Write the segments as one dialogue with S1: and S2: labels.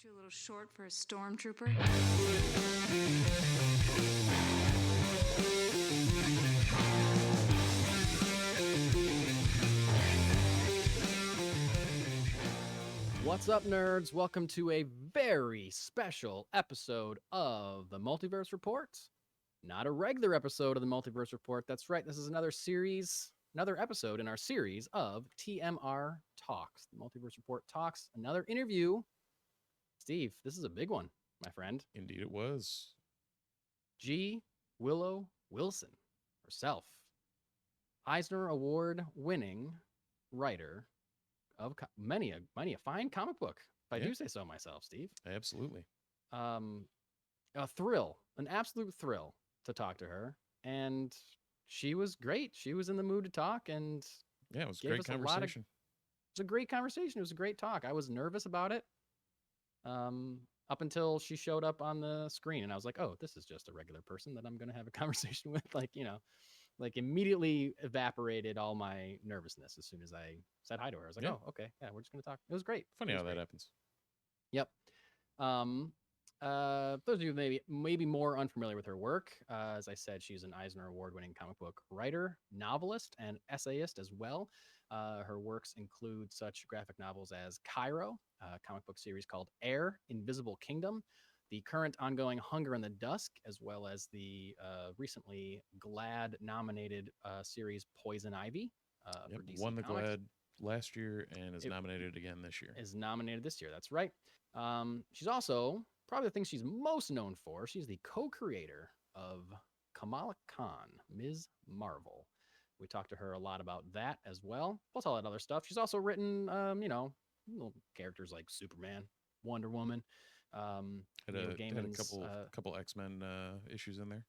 S1: Aren't you a little short for a stormtrooper?
S2: What's up, nerds? Welcome to a very special episode of the Multiverse Report. Not a regular episode of the Multiverse Report. That's right. This is another episode in our series of TMR Talks. The Multiverse Report Talks, another interview. Steve, this is a big one, my friend.
S3: Indeed it was.
S2: Willow Wilson herself. Eisner Award-winning writer of many a fine comic book, if I do say so myself, Steve.
S3: Absolutely.
S2: A thrill, an absolute thrill to talk to her. And she was great. She was in the mood to talk, and
S3: yeah, it was a great conversation.
S2: It was a great conversation. It was a great talk. I was nervous about it up until she showed up on the screen, and I was like, oh, this is just a regular person that I'm going to have a conversation with. Like immediately evaporated all my nervousness as soon as I said hi to her. I was like, oh, okay. Yeah, we're just going to talk. It was great.
S3: Funny how that happens.
S2: Yep. Those of you maybe more unfamiliar with her work, as I said, she's an Eisner Award-winning comic book writer, novelist, and essayist as well. Her works include such graphic novels as Cairo, a comic book series called Air, Invisible Kingdom, the current ongoing Hunger in the Dusk, as well as the recently GLAAD nominated series Poison Ivy. For DC
S3: won the
S2: Comics.
S3: GLAAD last year and is nominated again this year.
S2: Is nominated this year. That's right. She's also probably the thing she's most known for. She's the co-creator of Kamala Khan, Ms. Marvel. We talked to her a lot about that as well, plus all that other stuff. She's also written, little characters like Superman, Wonder Woman.
S3: Had a couple X-Men issues in there.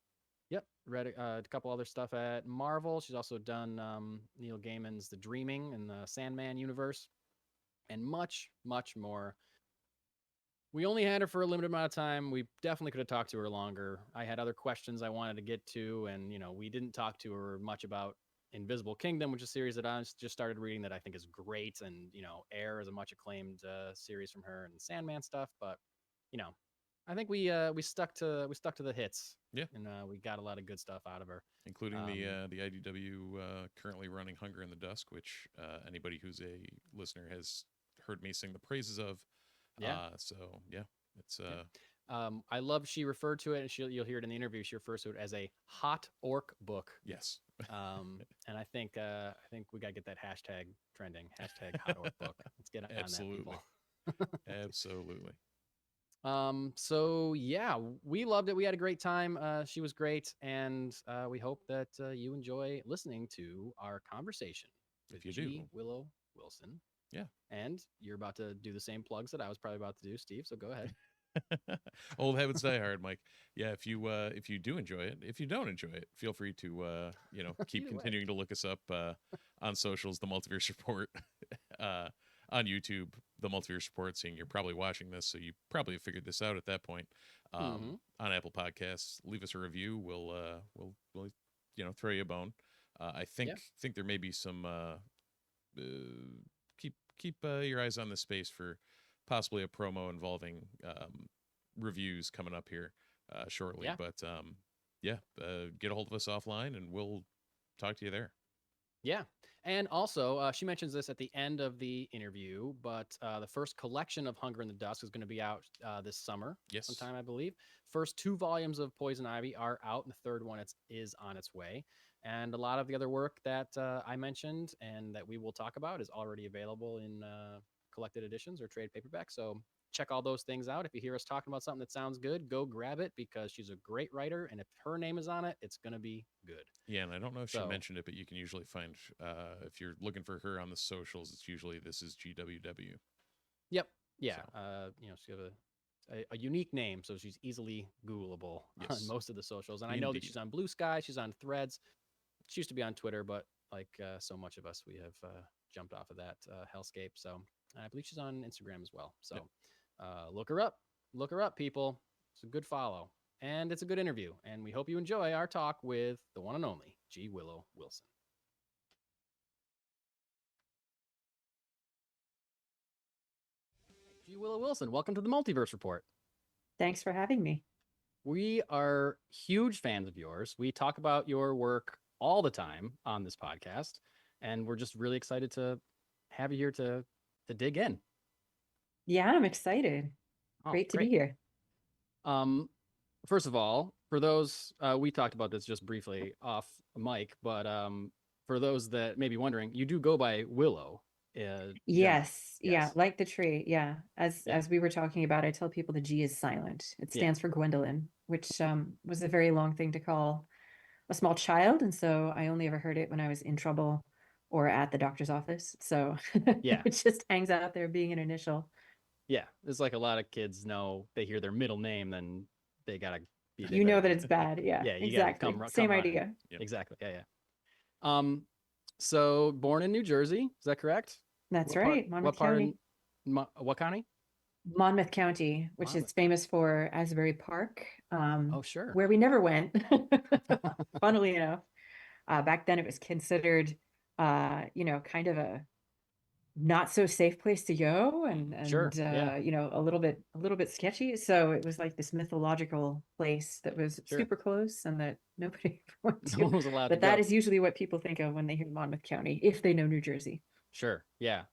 S2: Yep, read a couple other stuff at Marvel. She's also done Neil Gaiman's The Dreaming and the Sandman universe, and much, much more. We only had her for a limited amount of time. We definitely could have talked to her longer. I had other questions I wanted to get to, and we didn't talk to her much about Invisible Kingdom, which is a series that I just started reading that I think is great, and Air is a much acclaimed series from her, and Sandman stuff. But I think we stuck to the hits.
S3: Yeah,
S2: and we got a lot of good stuff out of her,
S3: including the IDW currently running Hunger in the Dusk, which anybody who's a listener has heard me sing the praises of.
S2: Yeah.
S3: It's
S2: I love she referred to it, and you'll hear it in the interview. She refers to it as a hot orc book.
S3: Yes.
S2: And I think we gotta get that hashtag trending. Hashtag hot orc book. Let's get on
S3: Absolutely.
S2: that, people.
S3: Absolutely.
S2: So yeah, we loved it. We had a great time. She was great, and we hope that you enjoy listening to our conversation with Willow Wilson.
S3: Yeah.
S2: And you're about to do the same plugs that I was probably about to do, Steve. So go ahead.
S3: Old habits die hard, Mike. Yeah, if you do enjoy it, if you don't enjoy it, feel free to keep continuing to look us up on socials, the Multiverse Report, on YouTube, the Multiverse Report. Seeing you're probably watching this, so you probably have figured this out at that point. On Apple Podcasts, leave us a review. We'll throw you a bone. I think there may be some. Keep your eyes on this space for possibly a promo involving reviews coming up here shortly.
S2: Yeah.
S3: But get a hold of us offline and we'll talk to you there.
S2: Yeah. And also, she mentions this at the end of the interview, but the first collection of Hunger in the Dusk is going to be out this summer.
S3: Yes.
S2: Sometime, I believe. First 2 volumes of Poison Ivy are out, and the third one is on its way. And a lot of the other work that I mentioned and that we will talk about is already available in collected editions or trade paperback. So check all those things out. If you hear us talking about something that sounds good, go grab it, because she's a great writer. And if her name is on it, it's going to be good.
S3: Yeah, and I don't know if she mentioned it, but you can usually find, if you're looking for her on the socials, it's usually this is GWW.
S2: Yep. Yeah. So. She has a unique name, so she's easily Googleable on most of the socials. And I know that she's on Blue Sky. She's on Threads. She used to be on Twitter, but like so much of us, we have jumped off of that hellscape. So I believe she's on Instagram as well. So look her up. Look her up, people. It's a good follow. And it's a good interview. And we hope you enjoy our talk with the one and only Willow Wilson. you, Willow Wilson. Welcome to the Multiverse Report.
S4: Thanks for having me.
S2: We are huge fans of yours. We talk about your work all the time on this podcast, and we're just really excited to have you here to dig in.
S4: Yeah, I'm excited.
S2: Oh,
S4: Great to be here.
S2: First of all, for those we talked about this just briefly off mic, but for those that may be wondering, you do go by Willow.
S4: Yes. Yeah,
S2: Yes.
S4: like the tree. Yeah. As we were talking about, I tell people the G is silent. It stands for Gwendolyn, which was a very long thing to call a small child, and so I only ever heard it when I was in trouble or at the doctor's office. So
S2: Yeah.
S4: it just hangs out there being an initial.
S2: Yeah, it's like a lot of kids know they hear their middle name, then they gotta be.
S4: You know that it's bad. Yeah.
S2: Yeah, you
S4: exactly.
S2: gotta
S4: Same
S2: come
S4: idea.
S3: Yep.
S2: Exactly. Yeah. So born in New Jersey, is that correct?
S4: That's
S2: What part-
S4: right. Monmouth
S2: what part
S4: County.
S2: what county?
S4: Monmouth County, which
S2: Monmouth
S4: is famous for Asbury Park.
S2: Oh, sure.
S4: Where we never went, funnily enough. Back then it was considered, kind of a not so safe place to go and
S2: Sure, yeah.
S4: a little bit sketchy. So it was like this mythological place that was
S2: Sure.
S4: super close and that nobody ever went
S2: No one
S4: to.
S2: was allowed
S4: But
S2: to
S4: that
S2: go.
S4: is usually what people think of when they hear Monmouth County, if they know New Jersey.
S2: Sure. Yeah.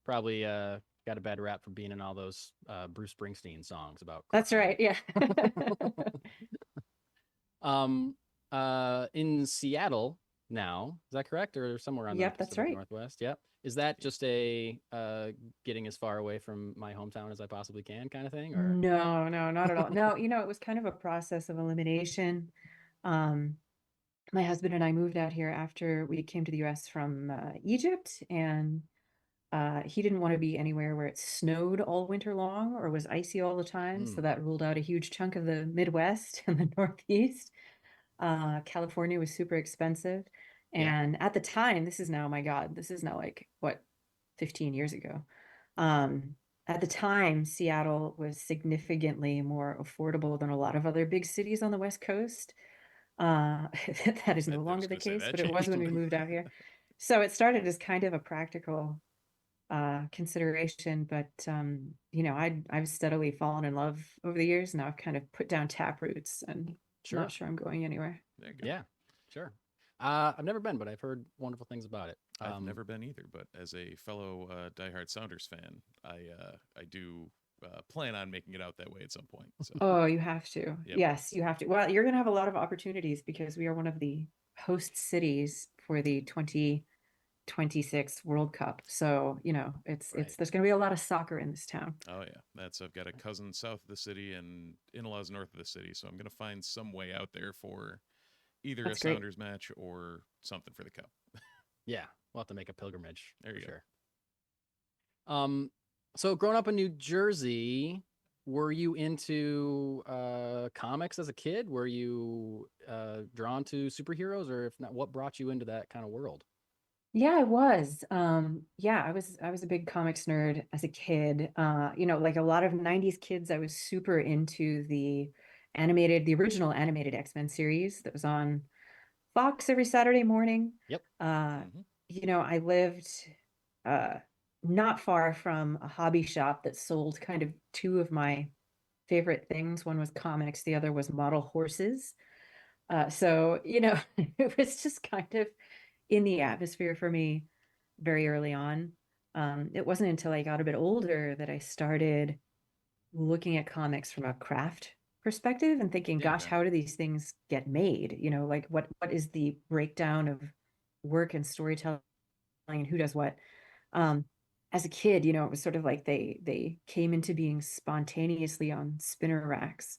S2: Probably got a bad rap for being in all those Bruce Springsteen songs about.
S4: That's right. Yeah.
S2: In Seattle now, is that correct, or somewhere on
S4: Yep,
S2: the
S4: that's
S2: Pacific
S4: right.
S2: Northwest? Yep. Is that just a getting as far away from my hometown as I possibly can kind of thing, or?
S4: No, not at all. No, it was kind of a process of elimination. My husband and I moved out here after we came to the US from Egypt, and he didn't want to be anywhere where it snowed all winter long or was icy all the time. So that ruled out a huge chunk of the Midwest and the Northeast. California was super expensive.
S2: Yeah.
S4: And at the time, this is now like what, 15 years ago. At the time, Seattle was significantly more affordable than a lot of other big cities on the West Coast. That is no longer the case, but it was when we moved out here. So it started as kind of a practical consideration, but I've steadily fallen in love over the years. Now I've kind of put down tap roots and
S2: Sure.
S4: not sure I'm going anywhere.
S3: There you go.
S2: Yeah, sure. I've never been, but I've heard wonderful things about it.
S3: I've never been either, but as a fellow diehard Sounders fan, I do plan on making it out that way at some point. So.
S4: Oh, you have to.
S3: Yep.
S4: Yes, you have to. Well, you're going to have a lot of opportunities because we are one of the host cities for the 2026 World Cup. So, it's there's going to be a lot of soccer in this town.
S3: Oh yeah, I've got a cousin south of the city and in-laws north of the city, so I'm going to find some way out there for either
S4: That's
S3: a
S4: great.
S3: Sounders match or something for the cup.
S2: Yeah, we'll have to make a pilgrimage.
S3: There you
S2: for
S3: go.
S2: Sure. So growing up in New Jersey, were you into comics as a kid? Were you drawn to superheroes, or if not, what brought you into that kind of world?
S4: Yeah, I was. I was a big comics nerd as a kid. Like a lot of 90s kids, I was super into the original animated X-Men series that was on Fox every Saturday morning.
S2: Yep.
S4: I lived not far from a hobby shop that sold kind of two of my favorite things. One was comics, the other was model horses. So, it was just kind of in the atmosphere for me very early on. It wasn't until I got a bit older that I started looking at comics from a craft perspective and thinking, gosh, how do these things get made? Like what is the breakdown of work and storytelling and who does what? As a kid, it was sort of like they came into being spontaneously on spinner racks,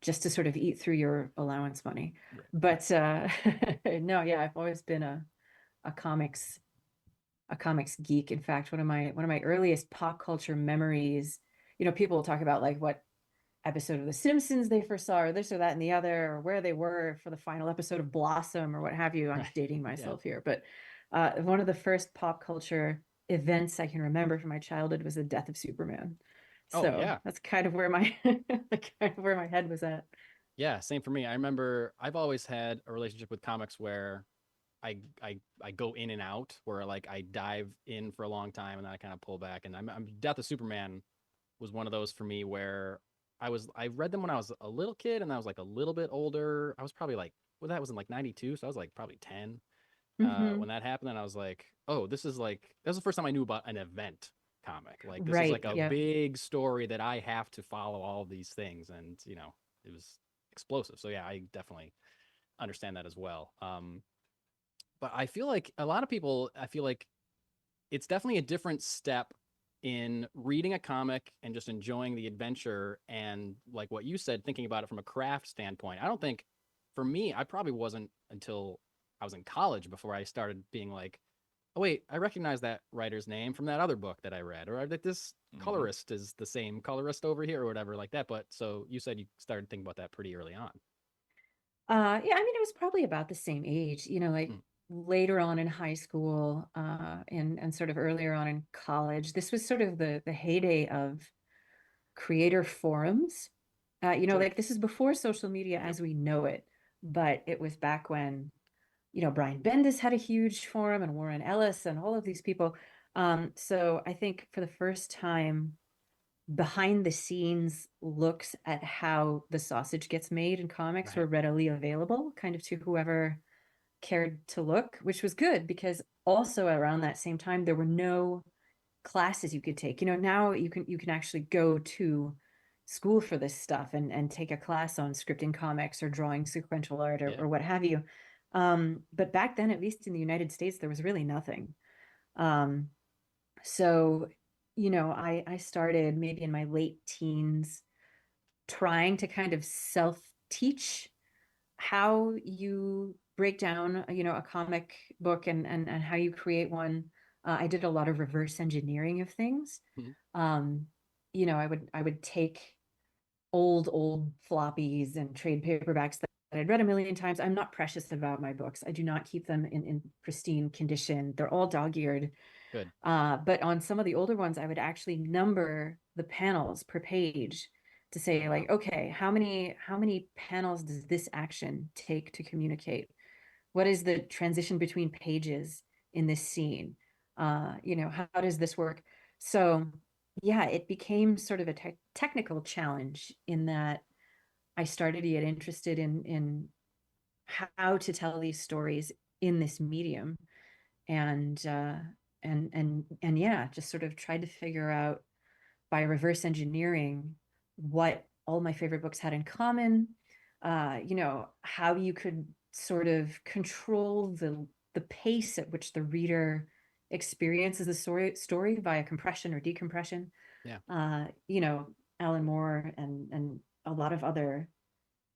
S4: just to sort of eat through your allowance money.
S3: Right.
S4: But no, yeah, I've always been a comics geek. In fact, one of my earliest pop culture memories, people will talk about like what episode of The Simpsons they first saw, or this or that and the other, or where they were for the final episode of Blossom or what have you. I'm dating myself here, but one of the first pop culture events I can remember from my childhood was the death of Superman. So that's kind of where my head was at.
S2: Yeah, same for me. I remember I've always had a relationship with comics where I go in and out, where like I dive in for a long time and then I kind of pull back. And I'm Death of Superman was one of those for me where I read them when I was a little kid, and I was like a little bit older. I was probably like, well, that was in like 92, so I was like probably 10
S4: Hmm.
S2: when that happened. And I was like, oh, this is like, that was the first time I knew about an event comic. Like, this is
S4: Right.
S2: like a
S4: Yeah.
S2: big story that I have to follow all of these things. And, it was explosive. So yeah, I definitely understand that as well. But I feel like a lot of people, I feel like it's definitely a different step in reading a comic and just enjoying the adventure, and like what you said, thinking about it from a craft standpoint. I don't think, for me, I probably wasn't until I was in college before I started being like, oh wait, I recognize that writer's name from that other book that I read, or that this
S3: Mhm.
S2: colorist is the same colorist over here or whatever like that. But so you said you started thinking about that pretty early on.
S4: Yeah, I mean, it was probably about the same age, like
S2: Mm,
S4: later on in high school, and sort of earlier on in college. This was sort of the heyday of creator forums.
S2: sure.
S4: Like this is before social media
S3: Yep.
S4: as we know it, but it was back when, Brian Bendis had a huge forum and Warren Ellis and all of these people. So I think for the first time, behind the scenes looks at how the sausage gets made in comics
S2: Right.
S4: were readily available, kind of to whoever cared to look, which was good because also around that same time there were no classes you could take. Now you can actually go to school for this stuff and take a class on scripting comics or drawing sequential art or,
S2: Yeah.
S4: or what have you. But back then, at least in the United States, there was really nothing. Um, so, I started maybe in my late teens trying to kind of self-teach how you break down, a comic book and how you create one. I did a lot of reverse engineering of things.
S2: Mhm.
S4: Um, I would take old floppies and trade paperbacks that I'd read a million times. I'm not precious about my books. I do not keep them in pristine condition. They're all dog-eared.
S2: Good.
S4: But on some of the older ones, I would actually number the panels per page to
S2: Oh
S4: say,
S2: wow.
S4: like, okay, how many panels does this action take to communicate? What is the transition between pages in this scene? How does this work? So yeah, it became sort of a technical challenge in that I started to get interested in how to tell these stories in this medium, and yeah, just sort of tried to figure out by reverse engineering what all my favorite books had in common. How you could sort of control the pace at which the reader experiences the story via compression or decompression.
S2: Yeah.
S4: uh, you know, Alan Moore and a lot of other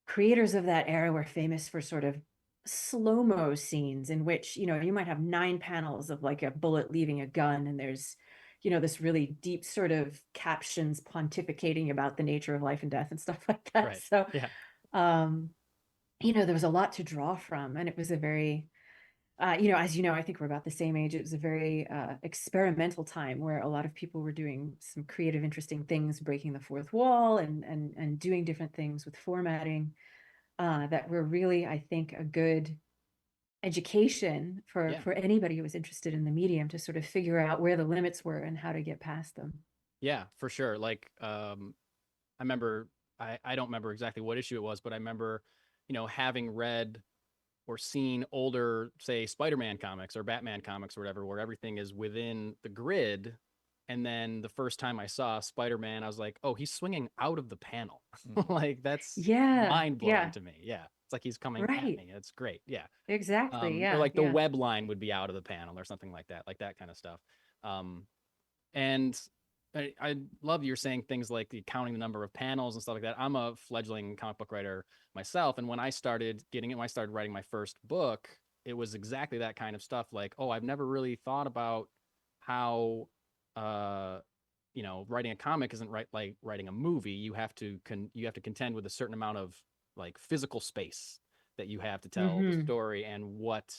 S4: creators of that era were famous for sort of slow-mo scenes in which, you might have 9 panels of like a bullet leaving a gun, and there's, this really deep sort of captions pontificating about the nature of life and death and stuff like that.
S2: Right.
S4: So,
S2: Yeah.
S4: um, there was a lot to draw from, and it was a very as you know, I think we're about the same age. It was a very experimental time where a lot of people were doing some creative, interesting things, breaking the fourth wall and doing different things with formatting that were really, I think, a good education for
S2: Yeah.
S4: anybody who was interested in the medium to sort of figure out where the limits were and how to get past them.
S2: Yeah, for sure. Like, I remember, I don't remember exactly what issue it was, but I remember, having read or seen older, say, Spider-Man comics or Batman comics or whatever, where everything is within the grid. And then the first time I saw Spider-Man, I was like, oh, he's swinging out of the panel.
S3: Mhm.
S2: Like, that's
S4: Yeah,
S2: mind blowing
S4: yeah,
S2: to me. Yeah. It's like he's coming at
S4: right.
S2: me. It's great. Yeah.
S4: Exactly.
S2: Or
S4: Yeah,
S2: like the
S4: yeah.
S2: web line would be out of the panel or something like that kind of stuff. Um, and I love you're saying things like the counting the number of panels and stuff like that. I'm a fledgling comic book writer myself, and when I started getting it, when I started writing my first book, it was exactly that kind of stuff. Like, oh, I've never really thought about how, uh, writing a comic isn't like writing a movie. You have to contend with a certain amount of like physical space that you have to tell the
S4: Hmm.
S2: story. And what,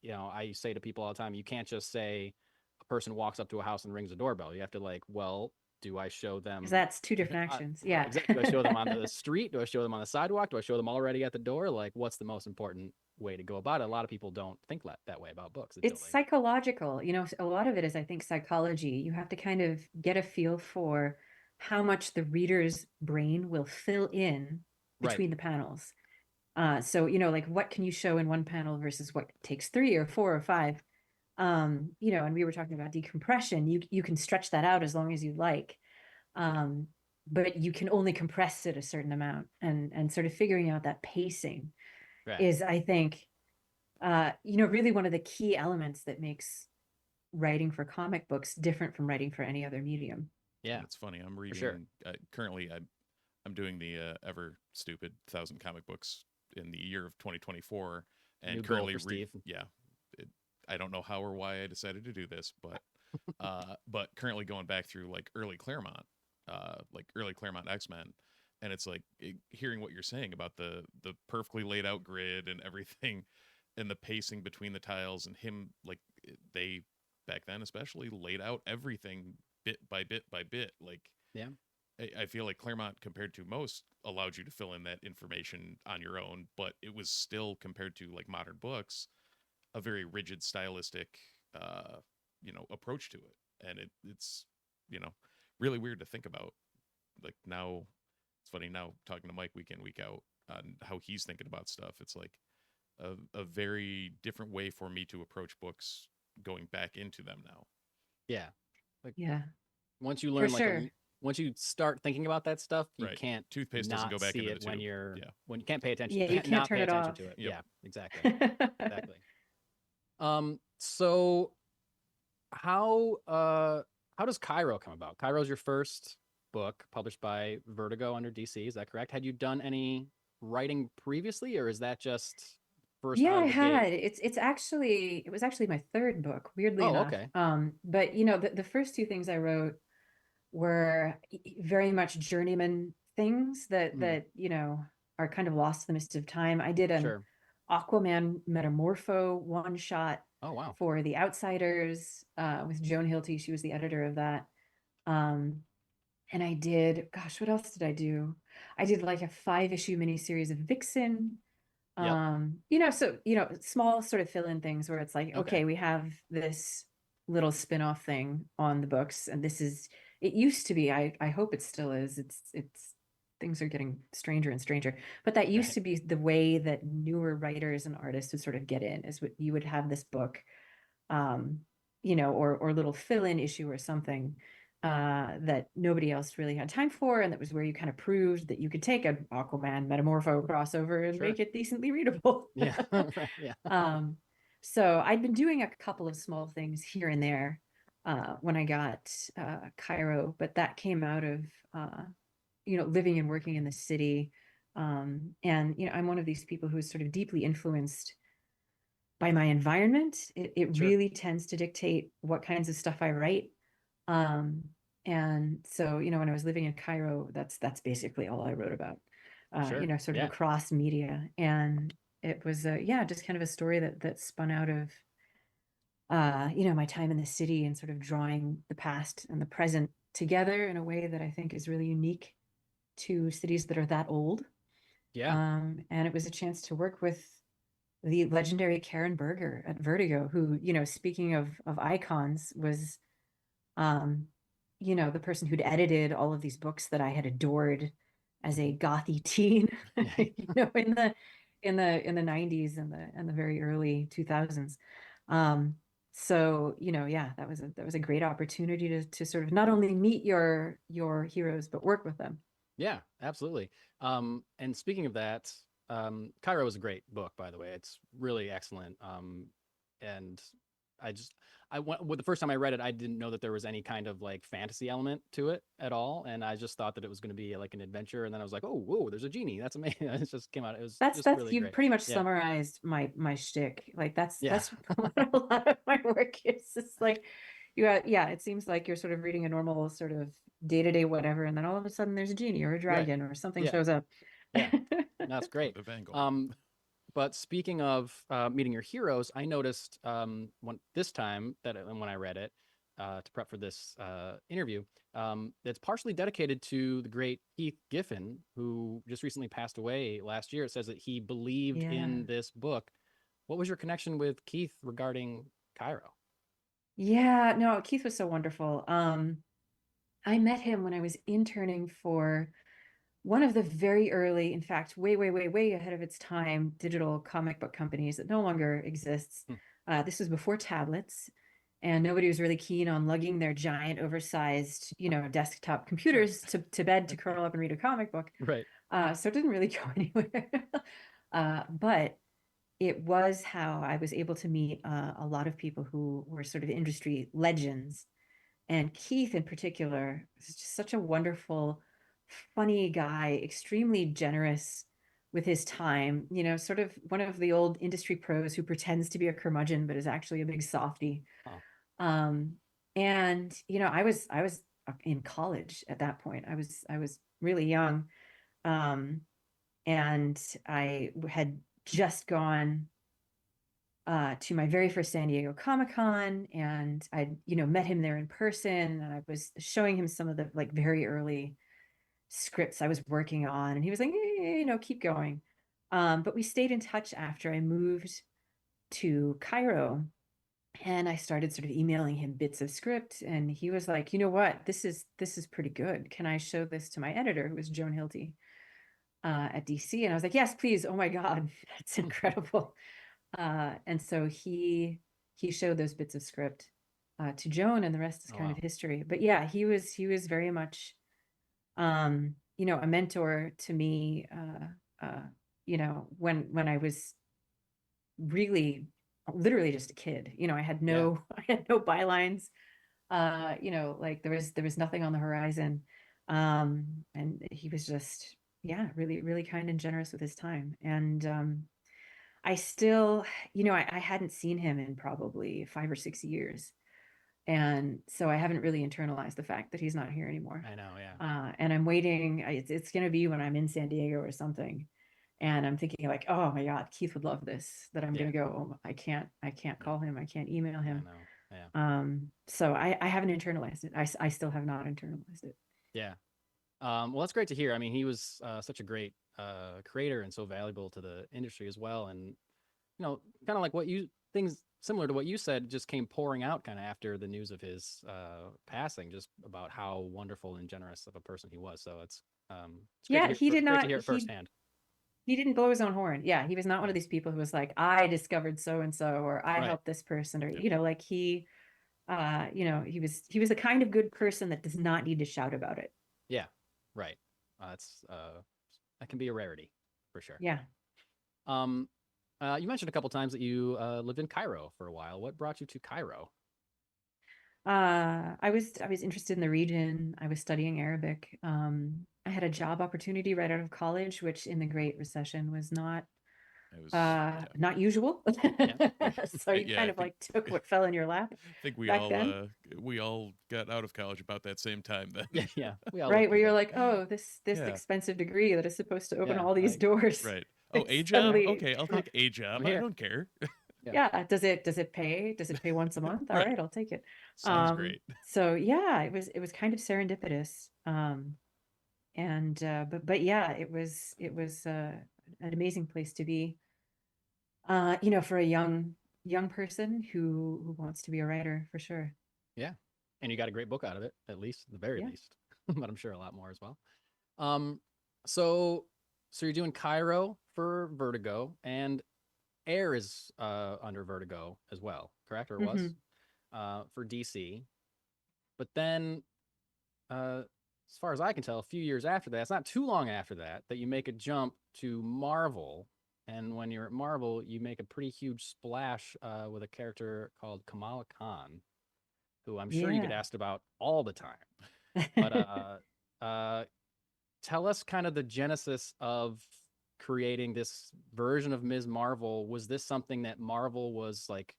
S2: I say to people all the time, you can't just say a person walks up to a house and rings a doorbell. You have to like, well, do I show
S4: Because
S2: them
S4: that's two different actions. Yeah.
S2: exactly? Do I show them on the street? Do I show them on the sidewalk? Do I show them already at the door? Like, what's the most important way to go about it. A lot of people don't think that way about books until
S4: It's psychological. A lot of it is, I think, psychology. You have to kind of get a feel for how much the reader's brain will fill in
S2: Right.
S4: between the panels. So, like what can you show in one panel versus what takes 3 or 4 or 5? And we were talking about decompression. You can stretch that out as long as you like. But you can only compress it a certain amount, and sort of figuring out that pacing
S2: Right.
S4: is, I think, really one of the key elements that makes writing for comic books different from writing for any other medium.
S2: Yeah,
S3: it's funny. I'm reading
S2: sure.
S3: Currently. I'm doing the ever stupid 1,000 comic books in the year of 2024, and
S2: New goal
S3: currently
S2: for Steve.
S3: I don't know how or why I decided to do this, but but currently going back through like early Claremont X-Men, and it's like hearing what you're saying about the perfectly laid out grid and everything, and the pacing between the tiles, and him, like, they back then especially laid out everything bit by bit by bit. Like,
S2: yeah,
S3: I feel like Claremont, compared to most, allowed you to fill in that information on your own, but it was still, compared to like modern books, a very rigid stylistic approach to it. And it's really weird to think about. Like, now it's funny, now talking to Mike week in, week out on how he's thinking about stuff. It's like a very different way for me to approach books going back into them now.
S2: Yeah. Like,
S4: Yeah.
S2: Once you learn,
S4: For sure.
S2: once you start thinking about that stuff, you
S3: Right.
S2: can't
S3: Toothpaste doesn't
S2: not
S3: go back
S2: see
S3: into
S2: it
S3: the
S2: when
S3: tube.
S2: you're
S3: Yeah.
S2: when you can't pay attention.
S4: Yeah, you can't
S2: not
S4: turn
S2: pay
S4: it
S2: attention
S4: off.
S2: to it.
S3: Yep.
S2: Yeah, exactly. Exactly. So how does Cairo come about? Cairo's your first book published by Vertigo under DC. Is that correct? Had you done any writing previously, or is that just first
S4: Yeah,
S2: out
S4: I
S2: of the
S4: had.
S2: gate?
S4: It was actually my third book, weirdly
S2: Oh,
S4: enough.
S2: okay.
S4: But the first two things I wrote were very much journeyman things that are kind of lost in the mist of time. I did an
S2: Sure.
S4: Aquaman Metamorpho one shot
S2: Oh, wow.
S4: for The Outsiders with Joan Hilty. She was the editor of that. And I did, gosh, what else did I do? I did like a 5-issue miniseries of Vixen.
S2: Yep.
S4: Small sort of fill-in things where it's like, okay, we have this little spin-off thing on the books, and it used to be, I hope it still is. It's things are getting stranger and stranger, but that used to be the way that newer writers and artists would sort of get in, is what you would have this book, or little fill-in issue or something that nobody else really had time for, and that was where you kind of proved that you could take an Aquaman Metamorpho crossover and make it decently readable.
S2: Yeah. Right. Yeah.
S4: So I'd been doing a couple of small things here and there when I got Cairo, but that came out of living and working in the city. And I'm one of these people who's sort of deeply influenced by my environment. It
S2: Sure.
S4: really tends to dictate what kinds of stuff I write. And so, when I was living in Cairo, that's basically all I wrote about,
S2: Sure.
S4: sort of across media. And it was, just kind of a story that spun out of, my time in the city and sort of drawing the past and the present together in a way that I think is really unique to cities that are that old.
S2: Yeah.
S4: And it was a chance to work with the legendary Karen Berger at Vertigo, who, speaking of icons, was, the person who'd edited all of these books that I had adored as a gothy teen, in the 90s and the very early 2000s. So, that was a great opportunity to sort of not only meet your heroes, but work with them.
S2: Yeah, absolutely. And speaking of that, Cairo is a great book, by the way. It's really excellent. And the first time I read it, I didn't know that there was any kind of like fantasy element to it at all, and I just thought that it was going to be like an adventure. And then I was like, oh, whoa, there's a genie. That's amazing. It just came out. It was
S4: That's
S2: really
S4: you
S2: great.
S4: pretty much
S2: Yeah.
S4: summarized my shtick. Like that's
S2: Yeah.
S4: what a lot of my work is. It's like it seems like you're sort of reading a normal sort of day-to-day whatever, and then all of a sudden there's a genie or a dragon or something
S2: Yeah.
S4: shows up.
S2: Yeah, that's great.
S3: The Vanguard.
S2: But speaking of meeting your heroes, I noticed this time when I read it to prep for this interview, it's partially dedicated to the great Keith Giffen, who just recently passed away last year. It says that he believed in this book what was your connection with Keith regarding Cairo?
S4: Yeah, no, Keith was so wonderful. I met him when I was interning for one of the very early, in fact, way, way, way, way ahead of its time, digital comic book companies that no longer exists.
S2: Hmm.
S4: This was before tablets, and nobody was really keen on lugging their giant, oversized, desktop computers to bed to curl up and read a comic book.
S2: Right.
S4: So it didn't really go anywhere. But it was how I was able to meet a lot of people who were sort of industry legends. And Keith in particular is just such a wonderful, funny guy, extremely generous with his time, sort of one of the old industry pros who pretends to be a curmudgeon, but is actually a big softie.
S2: Oh.
S4: And, I was in college at that point. I was really young. And I had just gone to my very first San Diego Comic-Con, and I, met him there in person, and I was showing him some of the like very early scripts I was working on, and he was like, keep going. But we stayed in touch after I moved to Cairo, and I started sort of emailing him bits of script, and he was like, you know what, this is pretty good. Can I show this to my editor, who was Joan Hilty at DC? And I was like, yes, please. Oh my God, that's incredible. And so he showed those bits of script to Joan, and the rest is kind of history. But yeah, he was very much a mentor to me, when I was really literally just a kid. I had no I had no bylines. Like there was nothing on the horizon. And he was just really, really kind and generous with his time. And I still, I hadn't seen him in probably 5 or 6 years. And so I haven't really internalized the fact that he's not here anymore.
S2: I know, yeah.
S4: And I'm waiting. It's going to be when I'm in San Diego or something. And I'm thinking like, oh my God, Keith would love this, that I'm going to go, oh, I can't call him. I can't email him.
S2: I know, yeah.
S4: So I haven't internalized it. I still have not internalized it.
S2: Yeah. Well, that's great to hear. I mean, he was such a great creator and so valuable to the industry as well. And, kind of like things similar to what you said just came pouring out kind of after the news of his passing, just about how wonderful and generous of a person he was. So it's great
S4: he did not
S2: to hear it firsthand.
S4: He didn't blow his own horn. Yeah, he was not one of these people who was like, I discovered so and so, or I helped this person, or like he was the kind of good person that does not need to shout about it.
S2: Yeah, right. That's that can be a rarity for sure.
S4: Yeah.
S2: You mentioned a couple times that you lived in Cairo for a while. What brought you to Cairo?
S4: I was interested in the region. I was studying Arabic. I had a job opportunity right out of college, which in the Great Recession was not not usual. So you kind of like took what fell in your lap.
S3: I think we all got out of college about that same time then.
S2: Yeah. We all
S4: right, where you're like, oh, this expensive degree that is supposed to open all these doors.
S3: Right. Oh, a job? Okay, I'll take a job. I don't care.
S4: Yeah. Does it pay? Does it pay once a month? All right, I'll take it.
S3: Sounds great.
S4: So yeah, it was kind of serendipitous. But yeah, it was an amazing place to be. For a young person who wants to be a writer, for sure.
S2: Yeah. And you got a great book out of it, at least, the very least. But I'm sure a lot more as well. So you're doing Cairo for Vertigo, and Air is under Vertigo as well, correct? Or was for DC. But then, as far as I can tell, a few years after that, it's not too long after that, that you make a jump to Marvel. And when you're at Marvel, you make a pretty huge splash with a character called Kamala Khan, who I'm sure you get asked about all the time. But tell us kind of the genesis of creating this version of Ms. Marvel. Was this something that Marvel was like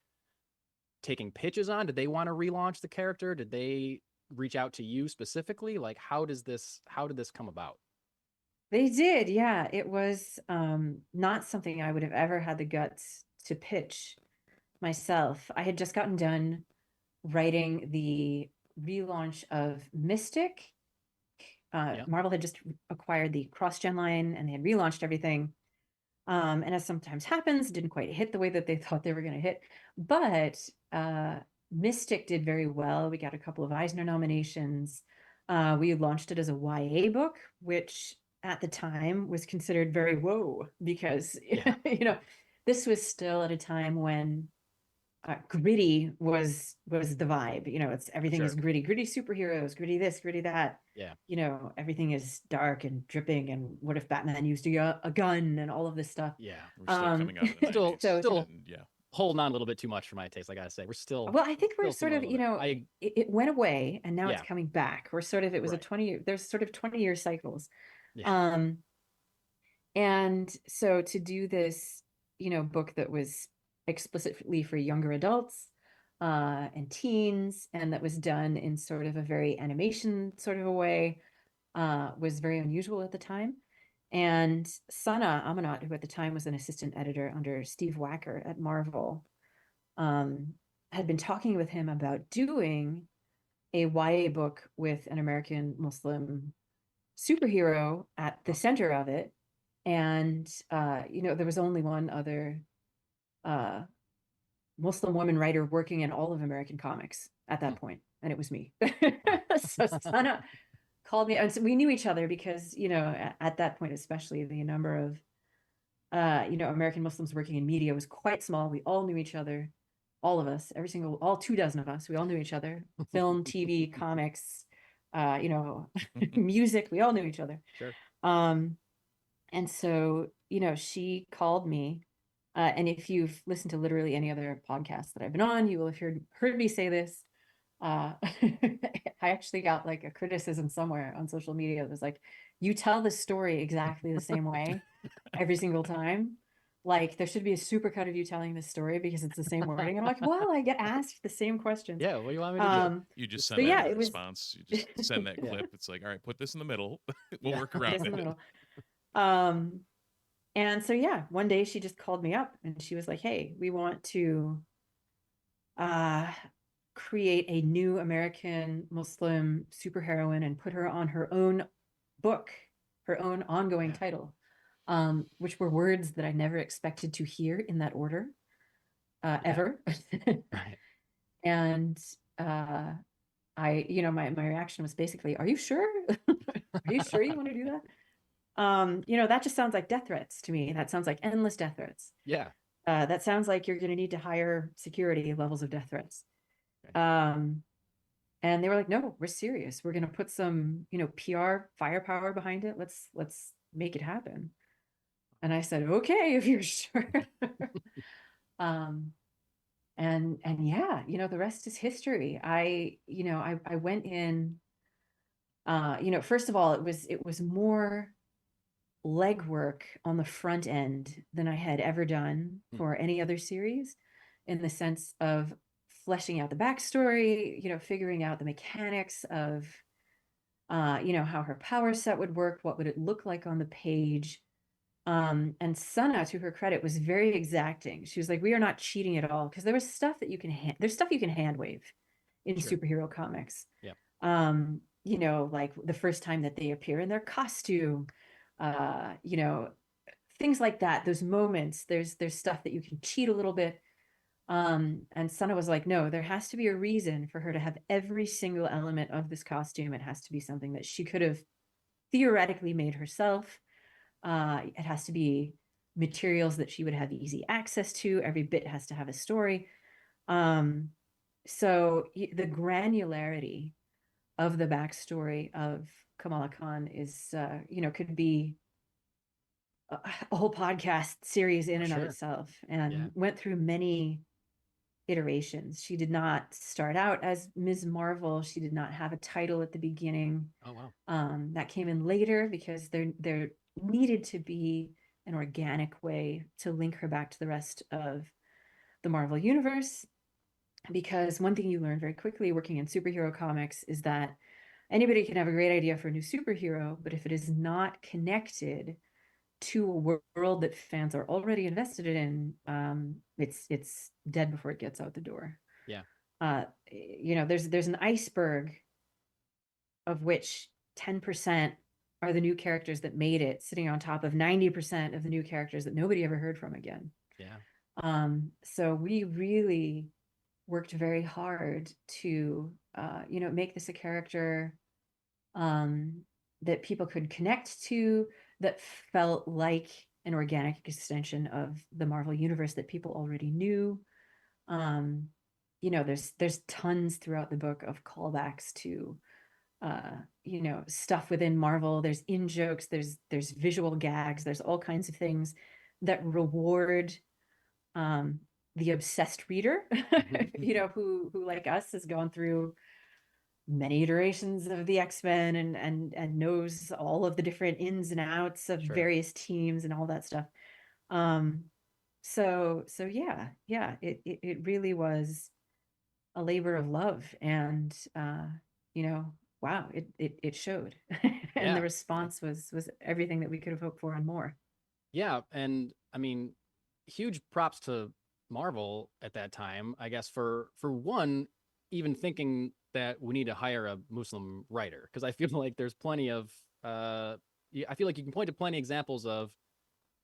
S2: taking pitches on? Did they want to relaunch the character? Did they reach out to you specifically? Like, how did this come about?
S4: They did, yeah. It was not something I would have ever had the guts to pitch myself. I had just gotten done writing the relaunch of Mystic. Marvel had just acquired the cross-gen line, and they had relaunched everything. And as sometimes happens, didn't quite hit the way that they thought they were going to hit. But Mystic did very well. We got a couple of Eisner nominations. We launched it as a YA book, which at the time was considered very whoa, because this was still at a time when gritty was the vibe. It's everything is gritty superheroes, gritty this, gritty that.
S2: Yeah.
S4: Everything is dark and dripping, and what if Batman used a gun and all of this stuff.
S2: Yeah.
S3: We're still coming out of the
S2: Still-
S3: 90s.
S2: still-
S3: and, yeah.
S2: Holding on a little bit too much for my taste, I gotta say. We're still
S4: Well, I think we're
S2: still
S4: sort of,
S2: feeling a little bit.
S4: it went away and now it's
S2: Yeah.
S4: coming back. We're sort of, it was a
S2: Right.
S4: 20-year, there's sort of 20-year cycles.
S2: Yeah.
S4: And so to do this, book that was explicitly for younger adults and teens, and that was done in sort of a very animation sort of a way, was very unusual at the time. And Sana Amanat, who at the time was an assistant editor under Steve Wacker at Marvel, had been talking with him about doing a YA book with an American Muslim superhero at the center of it. And, there was only one other Muslim woman writer working in all of American comics at that point, and it was me. So Sana called me, and so we knew each other because, at that point, especially, the number of, American Muslims working in media was quite small. We all knew each other, all of us, all 24 of us. We all knew each other. Film, TV, comics, music. We all knew each other.
S2: Sure.
S4: And so, she called me. And if you've listened to literally any other podcast that I've been on, you will have heard me say this. I actually got like a criticism somewhere on social media that was like, you tell the story exactly the same way every single time. Like, there should be a supercut of you telling this story because it's the same wording. I'm like, well, I get asked the same questions.
S2: Yeah. What do you want me to do?
S3: You just
S4: but
S3: send
S4: yeah,
S3: that
S4: it was-
S3: response. You just send that
S2: Yeah.
S3: clip. It's like, all right, put this in the middle. We'll
S2: Yeah.
S3: work
S4: It
S3: around
S4: is in the
S3: it.
S4: middle. And so, yeah, one day she just called me up and she was like, hey, we want to create a new American Muslim superheroine and put her on her own book, her own ongoing title, which were words that I never expected to hear in that order, ever.
S2: Right.
S4: And my reaction was basically, are you sure? Are you sure you want to do that? That just sounds like death threats to me. That sounds like endless death threats.
S2: Yeah.
S4: That sounds like you're going to need to hire security levels of death threats.
S2: Okay.
S4: And they were like, no, we're serious. We're going to put some, PR firepower behind it. Let's make it happen. And I said, okay, if you're sure. And yeah, the rest is history. I went in, first of all, it was more legwork on the front end than I had ever done for any other series, in the sense of fleshing out the backstory, figuring out the mechanics of, how her power set would work, what would it look like on the page. And Sana, to her credit, was very exacting. She was like, we are not cheating at all, because there was stuff that you can there's stuff you can hand wave in superhero comics.
S2: Yeah.
S4: Like the first time that they appear in their costume, things like that. Those moments, there's stuff that you can cheat a little bit. And Sana was like, no, there has to be a reason for her to have every single element of this costume. It has to be something that she could have theoretically made herself. It has to be materials that she would have easy access to. Every bit has to have a story. So the granularity of the backstory of Kamala Khan is, could be a whole podcast series in and of itself, and went through many iterations. She did not start out as Ms. Marvel. She did not have a title at the beginning.
S2: Oh, wow.
S4: That came in later because there needed to be an organic way to link her back to the rest of the Marvel universe. Because one thing you learn very quickly working in superhero comics is that anybody can have a great idea for a new superhero, but if it is not connected to a world that fans are already invested in, it's dead before it gets out the door.
S2: Yeah.
S4: There's an iceberg of which 10% are the new characters that made it, sitting on top of 90% of the new characters that nobody ever heard from again.
S2: Yeah.
S4: So we really worked very hard to, make this a character that people could connect to, that felt like an organic extension of the Marvel universe that people already knew. There's tons throughout the book of callbacks to stuff within Marvel. There's in jokes, there's visual gags, there's all kinds of things that reward the obsessed reader, who like us has gone through many iterations of the X-Men and knows all of the different ins and outs of
S2: Sure.
S4: various teams and all that stuff. So yeah, it really was a labor of love, and wow, it showed. And
S2: Yeah.
S4: the response was everything that we could have hoped for and more.
S2: Yeah, and I mean, huge props to Marvel at that time, I guess, for one, even thinking that we need to hire a Muslim writer, because I feel like there's plenty of I feel like you can point to plenty of examples of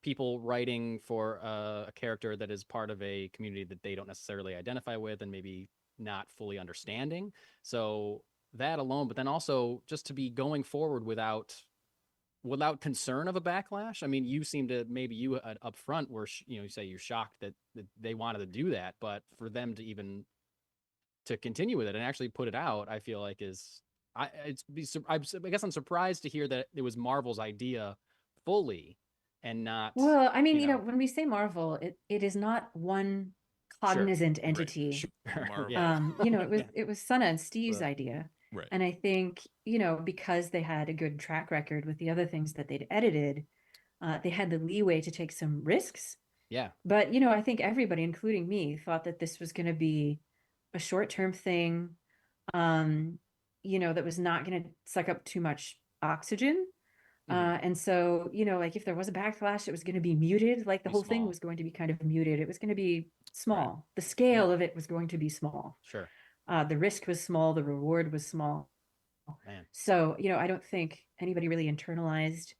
S2: people writing for a character that is part of a community that they don't necessarily identify with and maybe not fully understanding. So that alone, but then also just to be going forward without concern of a backlash. I mean, you seem to, maybe you up front were, you say you're shocked that they wanted to do that, but for them to even to continue with it and actually put it out, I feel like I guess I'm surprised to hear that it was Marvel's idea fully and not.
S4: Well, I mean, when we say Marvel, it is not one cognizant entity.
S2: Sure.
S3: Yeah.
S4: It was Sana and Steve's idea.
S3: Right.
S4: And I think, because they had a good track record with the other things that they'd edited, they had the leeway to take some risks.
S2: Yeah.
S4: But, I think everybody, including me, thought that this was going to be a short-term thing, that was not going to suck up too much oxygen. And so, like if there was a backlash, it was going to be muted. Like the whole thing was going to be kind of muted. It was going to be small. Right. The scale of it was going to be small.
S2: Sure.
S4: The risk was small. The reward was small.
S2: Man.
S4: So, I don't think anybody really internalized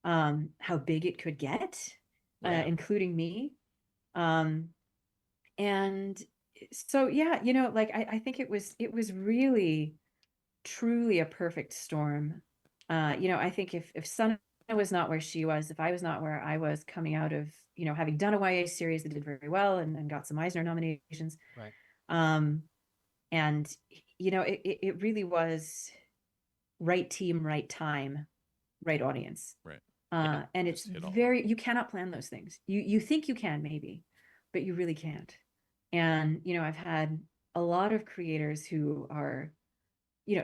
S4: how big it could get, including me. And so, yeah, I think it was really, truly a perfect storm. I think if Sana was not where she was, if I was not where I was coming out of, having done a YA series that did very well and got some Eisner nominations.
S2: Right.
S4: And, it really was right team, right time, right audience.
S3: Right.
S4: And it's you cannot plan those things. You think you can maybe, but you really can't. And, I've had a lot of creators who are,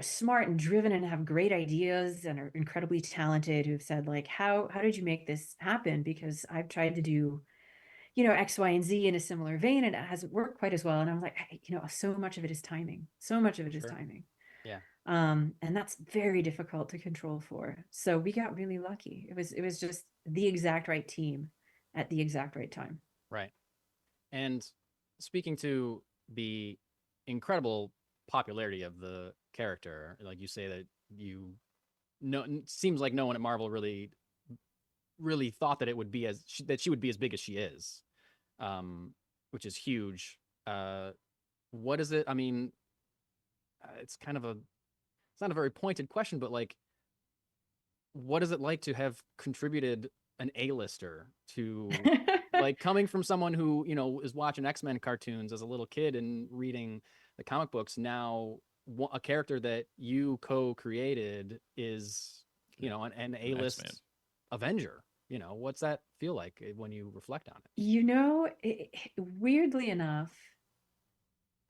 S4: smart and driven and have great ideas and are incredibly talented, who've said like, how did you make this happen? Because I've tried to do, X, Y, and Z in a similar vein, and it hasn't worked quite as well. And I'm like, so much of it is timing. So much of it is timing.
S2: Yeah.
S4: And that's very difficult to control for. So we got really lucky. It was just the exact right team at the exact right time.
S2: Right. And speaking to the incredible popularity of the character, like you say that it seems like no one at Marvel really thought that it would be that she would be as big as she is, which is huge. What is it? I mean, it's not a very pointed question, but like, what is it like to have contributed an A-lister to like coming from someone who, is watching X-Men cartoons as a little kid and reading the comic books? Now a character that you co-created is, an A-list Avenger. What's that feel like when you reflect on it?
S4: Weirdly enough,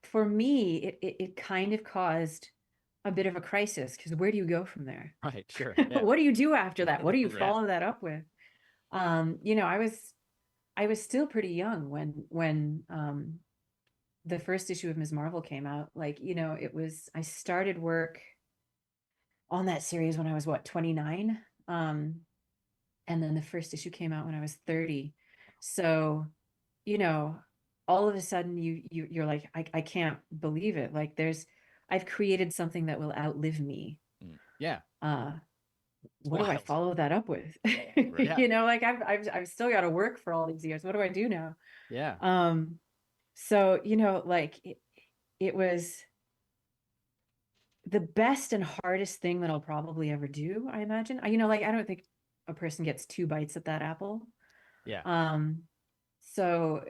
S4: for me, it kind of caused a bit of a crisis, because where do you go from there?
S2: Right. Sure. Yeah.
S4: What do you do after that? What do you
S3: Right.
S4: follow that up with? I was still pretty young when the first issue of Ms. Marvel came out. Like, I started work on that series when I was 29. And then the first issue came out when I was 30. So, all of a sudden you're like, I can't believe it. Like I've created something that will outlive me.
S2: Yeah.
S4: what do I
S2: wild.
S4: follow that up with?
S2: Yeah.
S4: You know, like I've still got to work for all these years. What do I do now?
S2: Yeah.
S4: So, you know, like it was the best and hardest thing that I'll probably ever do, I imagine. You know, like I don't think a person gets two bites at that apple.
S2: Yeah.
S4: So,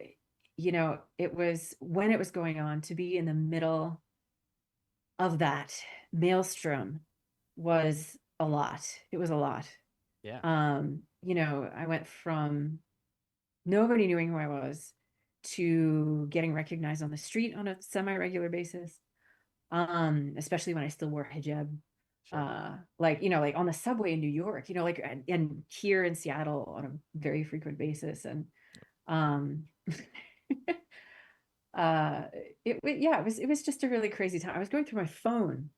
S4: you know, it was when it was going on to be in the middle of that maelstrom was a lot. It was a lot.
S2: Yeah.
S4: You know, I went from nobody knowing who I was to getting recognized on the street on a semi-regular basis. Especially when I still wore hijab.
S2: Sure.
S4: Like, you know, like on the subway in New York, you know, like and here in Seattle on a very frequent basis. And um uh it was just a really crazy time. I was going through my phone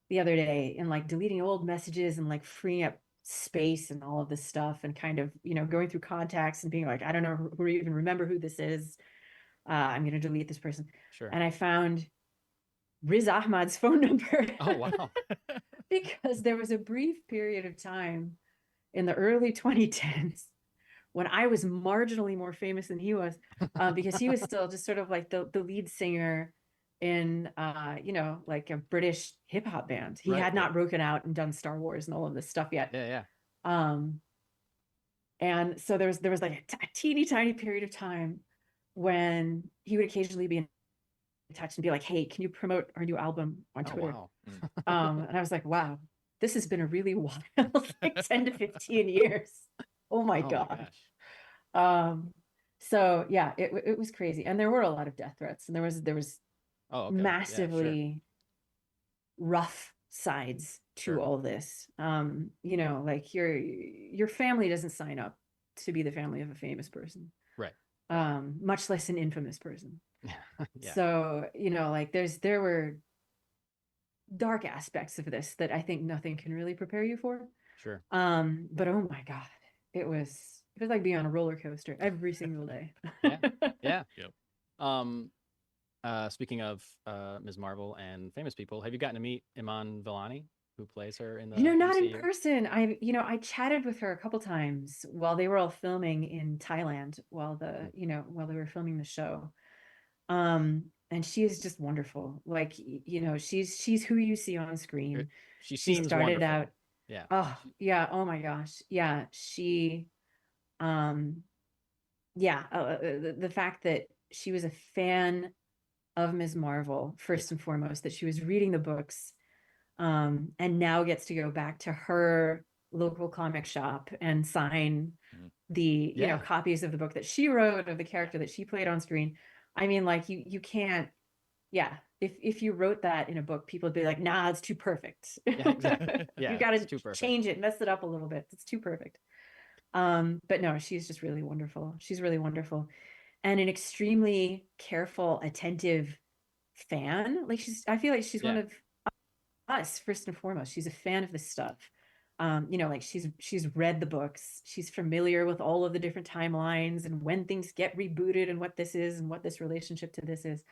S4: the other day and like deleting old messages and like freeing up space and all of this stuff and kind of, you know, going through contacts and being like, I don't know who even remember who this is. I'm going to delete this person.
S2: Sure.
S4: And I found Riz Ahmad's phone number.
S2: Oh, wow.
S4: Because there was a brief period of time in the early 2010s when I was marginally more famous than he was, because he was still just sort of like the lead singer in you know, like a British hip hop band. He
S2: Right,
S4: had not broken out and done Star Wars and all of this stuff yet.
S2: Yeah.
S4: And so there was like a teeny tiny period of time when he would occasionally be in touch and be like, hey, can you promote our new album on
S2: Oh,
S4: Twitter?
S2: wow.
S4: And I was like, wow, this has been a really wild like 10 to 15 years. Oh my
S2: Oh,
S4: God.
S2: gosh.
S4: So yeah, it was crazy. And there were a lot of death threats and there was
S2: Oh, okay. Yeah, sure.
S4: massively rough sides to
S2: Sure.
S4: all this. You know, like your family doesn't sign up to be the family of a famous person.
S2: Right.
S4: Much less an infamous person.
S2: Yeah.
S4: So, you know, like there were dark aspects of this that I think nothing can really prepare you for.
S2: Sure.
S4: But oh my God, it was like being on a roller coaster every single day.
S2: Yeah.
S3: Yep.
S2: Speaking of Ms. Marvel and famous people, have you gotten to meet Iman Vellani, who plays her in the
S4: You know, not in
S2: MCU?
S4: person. I chatted with her a couple times while they were all filming in Thailand while they were filming the show. And she is just wonderful. Like, you know, she's who you see on screen.
S2: She
S4: She
S2: seems
S4: started
S2: wonderful.
S4: out,
S2: Yeah.
S4: oh yeah, oh my gosh. Yeah, um the fact that she was a fan of Ms. Marvel first and foremost, that she was reading the books, and now gets to go back to her local comic shop and sign the copies of the book that she wrote of the character that she played on screen. I mean, like you can't, yeah. If you wrote that in a book, people would be like, nah, it's too perfect.
S2: Yeah, exactly. Yeah,
S4: You got
S2: it's
S4: to
S2: too perfect.
S4: change it, mess it up a little bit. It's too perfect. But no, she's just really wonderful. She's really wonderful. And an extremely careful, attentive fan. Like I feel like she's one of us first and foremost. She's a fan of this stuff. You know, like she's read the books. She's familiar with all of the different timelines and when things get rebooted and what this is and what this relationship to this is.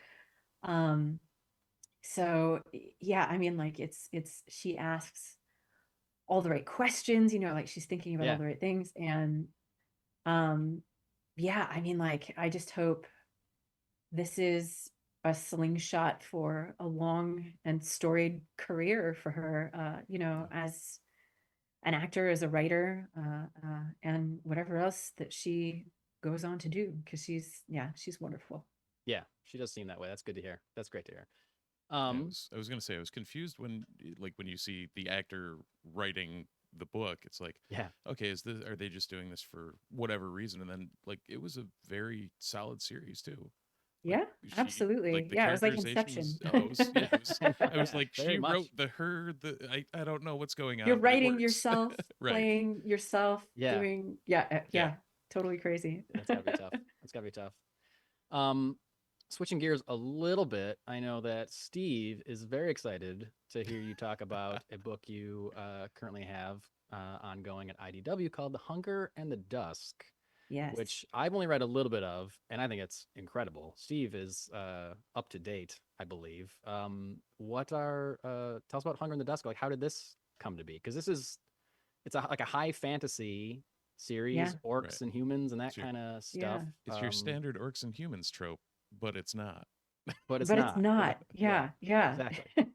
S4: So yeah, I mean, like it's she asks all the right questions, you know, like she's thinking about all the right things. And yeah, I mean, like I just hope this is a slingshot for a long and storied career for her, you know, as an actor, as a writer, and whatever else that she goes on to do, because she's wonderful.
S2: Yeah, she does seem that way. That's good to hear. That's great to hear.
S3: I was gonna say I was confused when you see the actor writing the book, it's like,
S2: yeah,
S3: okay, are they just doing this for whatever reason? And then like it was a very solid series too.
S4: Yeah, absolutely.
S3: Like the
S4: Yeah, it was like Inception.
S3: I was like,
S2: Very
S3: she
S2: much.
S3: wrote I don't know what's going on.
S4: You're
S3: but it
S4: writing
S3: works.
S4: yourself,
S3: Right.
S4: playing yourself,
S2: Yeah.
S4: doing totally crazy.
S2: That's gotta be tough. That's gotta be tough. Switching gears a little bit, I know that Steve is very excited to hear you talk about a book you currently have ongoing at IDW called The Hunger and the Dusk.
S4: Yes.
S2: Which I've only read a little bit of, and I think it's incredible. Steve is up to date, I believe. Tell us about Hunger in the Dusk. Like, how did this come to be? Because this is it's like a high fantasy series,
S4: Yeah.
S2: orcs
S3: Right.
S2: and humans and that
S3: It's your-
S2: kind of stuff.
S3: It's your standard orcs and humans trope, but it's not.
S2: But it's
S4: But
S2: not.
S4: it's not. Yeah.
S2: exactly.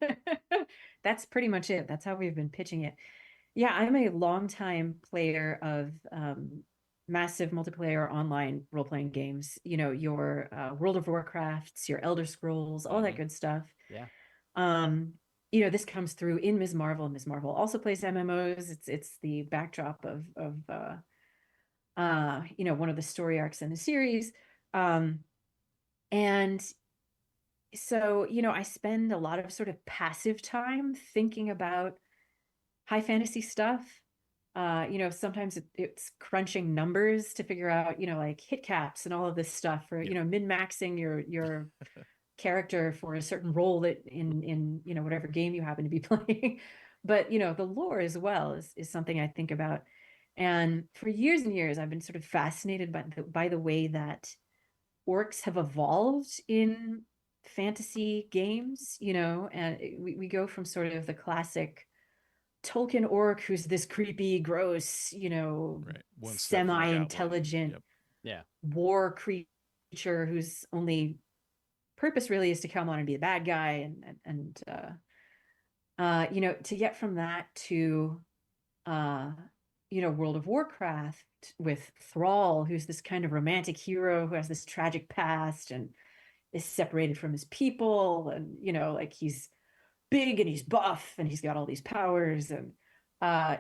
S4: That's pretty much it. That's how we've been pitching it. Yeah, I'm a longtime player of massive multiplayer online role-playing games. You know, your World of Warcrafts, your Elder Scrolls, all that
S3: Mhm.
S4: good stuff.
S2: Yeah.
S4: You know, this comes through in Ms. Marvel. Ms. Marvel also plays MMOs. It's the backdrop of you know, one of the story arcs in the series. And so, you know, I spend a lot of sort of passive time thinking about high fantasy stuff. You know, sometimes it's crunching numbers to figure out, you know, like hit caps and all of this stuff, or, you know, min-maxing your character for a certain role that in, you know, whatever game you happen to be playing. But, you know, the lore as well is something I think about. And for years and years, I've been sort of fascinated by the way that orcs have evolved in fantasy games, you know, and we go from sort of the classic Tolkien orc who's this creepy, gross, you know,
S3: Right. One step from the goblin.
S4: semi-intelligent
S3: Yep.
S2: Yeah.
S4: war creature whose only purpose really is to come on and be a bad guy, and you know, to get from that to you know, World of Warcraft with Thrall, who's this kind of romantic hero who has this tragic past and is separated from his people, and you know, like he's big and he's buff and he's got all these powers, and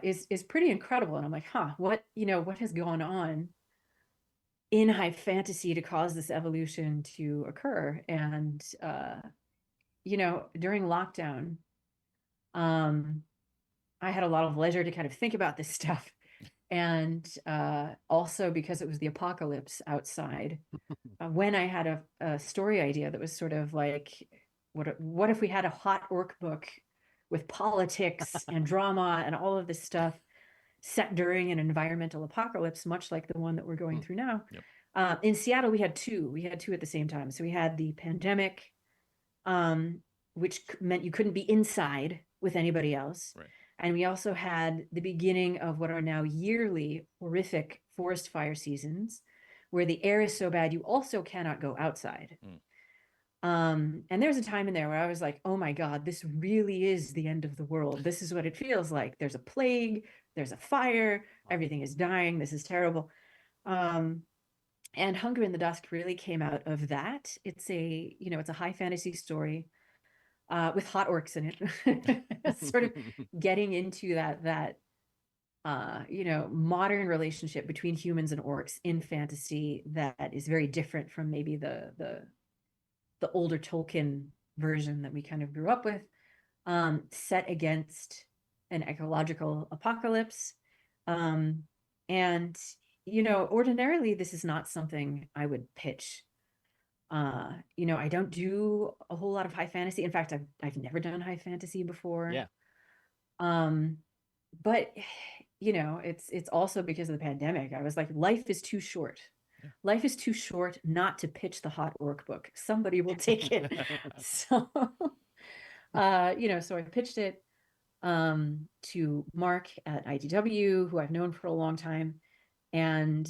S4: is pretty incredible. And I'm like, huh, what, you know, what has gone on in high fantasy to cause this evolution to occur? And you know, during lockdown, I had a lot of leisure to kind of think about this stuff. And also because it was the apocalypse outside, when I had a story idea that was sort of like, what if we had a hot orc book with politics and drama and all of this stuff set during an environmental apocalypse, much like the one that we're going through now.
S3: Yep.
S4: In Seattle, we had two at the same time. So we had the pandemic, which meant you couldn't be inside with anybody else.
S3: Right.
S4: And we also had the beginning of what are now yearly horrific forest fire seasons, where the air is so bad you also cannot go outside. And there's a time in there where I was like, oh my God, this really is the end of the world. This is what it feels like. There's a plague, there's a fire, everything is dying. This is terrible. And Hunger in the Dusk really came out of that. It's a, you know, it's a high fantasy story with hot orcs in it, sort of getting into that you know, modern relationship between humans and orcs in fantasy that is very different from maybe the older Tolkien version that we kind of grew up with, set against an ecological apocalypse. And, you know, ordinarily, this is not something I would pitch. You know, I don't do a whole lot of high fantasy. In fact, I've never done high fantasy before.
S2: Yeah.
S4: But you know, it's also because of the pandemic. I was like, life is too short.
S3: Yeah.
S4: Life is too short not to pitch the hot orc book. Somebody will take it. So you know, so I pitched it to Mark at IDW, who I've known for a long time. And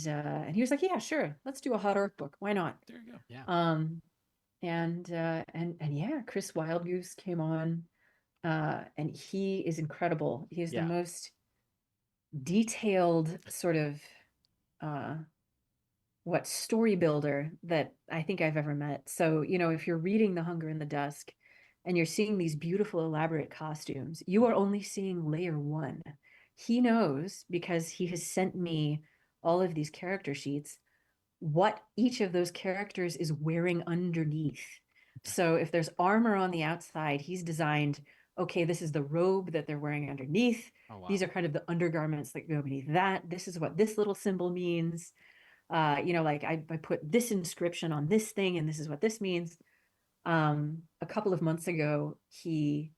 S4: he was like, yeah, sure, let's do a hot orc book. Why not?
S3: There you go.
S2: Yeah.
S4: And yeah, Chris Wildgoose came on, and he is incredible. He is the most detailed sort of what story builder that I think I've ever met. So, you know, if you're reading The Hunger in the Dusk and you're seeing these beautiful elaborate costumes, you are only seeing layer one. He knows, because he has sent me all of these character sheets, what each of those characters is wearing underneath. So if there's armor on the outside, he's designed, okay, this is the robe that they're wearing underneath.
S2: Oh, wow.
S4: These are kind of the undergarments that go beneath that. This is what this little symbol means. You know, like I put this inscription on this thing, and this is what this means. A couple of months ago, he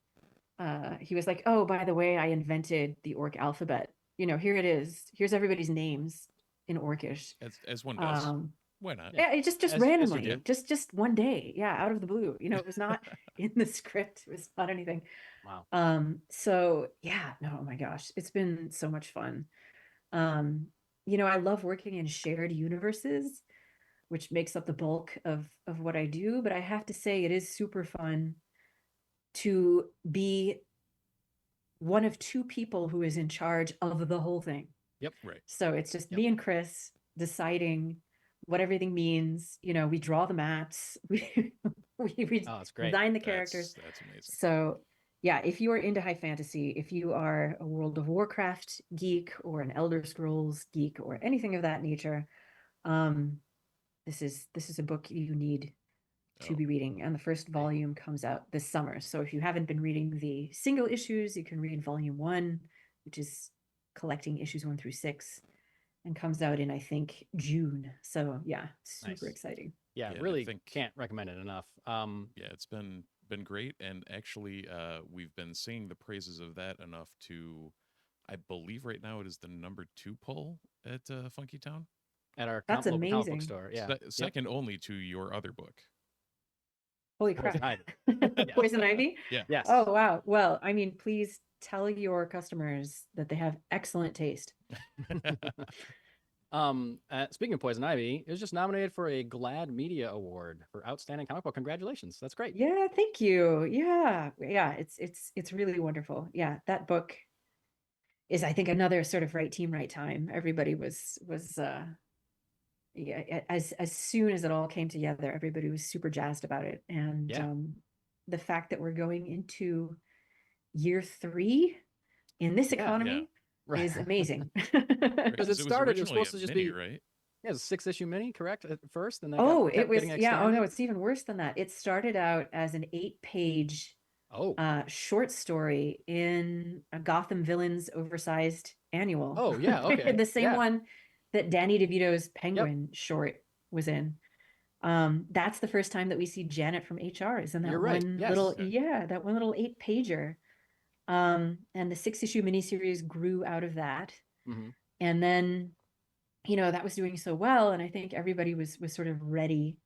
S4: was like, oh, by the way, I invented the orc alphabet. You know, here it is. Here's everybody's names in Orcish.
S3: As one does. Why not?
S2: Yeah.
S4: Yeah, it just
S2: As you
S4: randomly,
S2: do.
S4: just one day, yeah, out of the blue. It was not in the script. It was not anything.
S2: Wow.
S4: So yeah, no, oh my gosh, it's been so much fun. Um, I love working in shared universes, which makes up the bulk of what I do, but I have to say it is super fun to be one of two people who is in charge of the whole thing.
S2: Yep.
S3: Right.
S4: So it's just
S2: Yep.
S4: me and Chris deciding what everything means. We draw the maps, we
S2: Oh, it's great.
S4: design the characters.
S3: That's amazing.
S4: So yeah, if you are into high fantasy, if you are a World of Warcraft geek or an Elder Scrolls geek or anything of that nature, this is a book you need to
S3: Oh.
S4: be reading. And the first volume comes out this summer. So if you haven't been reading the single issues, you can read volume 1, which is collecting issues 1 through 6, and comes out in, I think, June. So yeah, super
S2: Nice.
S4: exciting.
S2: Yeah,
S3: Yeah, I
S2: really
S3: think-
S2: can't recommend it enough.
S3: Yeah, it's been great, and actually, we've been singing the praises of that enough to, I believe right now it is the number 2 pull at Funky Town.
S2: At our
S4: That's
S2: local comic book
S4: amazing.
S2: store. Yeah.
S3: Se-
S2: Yep.
S3: second only to your other book.
S4: Holy
S2: Poison
S4: crap.
S2: Ivy.
S4: Poison Ivy?
S3: Yeah.
S2: Yes.
S4: Oh, wow. Well, I mean, please tell your customers that they have excellent taste.
S2: Speaking of Poison Ivy, it was just nominated for a GLAAD Media Award for Outstanding Comic Book. Congratulations. That's great.
S4: Yeah, thank you. Yeah. Yeah, it's really wonderful. Yeah, that book is, I think, another sort of right team, right time. Everybody was yeah, as soon as it all came together, everybody was super jazzed about it. And
S2: Yeah.
S4: the fact that we're going into year 3 in this
S2: Yeah.
S4: economy
S2: Right.
S4: is amazing.
S2: Because it started, it was
S3: originally
S2: supposed to
S3: a
S2: just
S3: mini,
S2: be
S3: right?
S2: Yeah, it was a 6-issue mini, correct? At first, and then
S4: Oh,
S2: kept
S4: it was,
S2: getting
S4: yeah. Oh no,
S2: extended?
S4: it's even worse than that. It started out as an 8-page
S2: Oh.
S4: short story in a Gotham Villains oversized annual.
S2: Oh, yeah, okay.
S4: The same
S2: Yeah.
S4: one that Danny DeVito's Penguin short was in. That's the first time that we see Janet from HR is in that
S2: You're right,
S4: one
S2: yes.
S4: little,
S3: Okay.
S4: yeah, that one little 8-pager. And the 6-issue miniseries grew out of that.
S2: hmm
S4: And then, that was doing so well. And I think everybody was sort of ready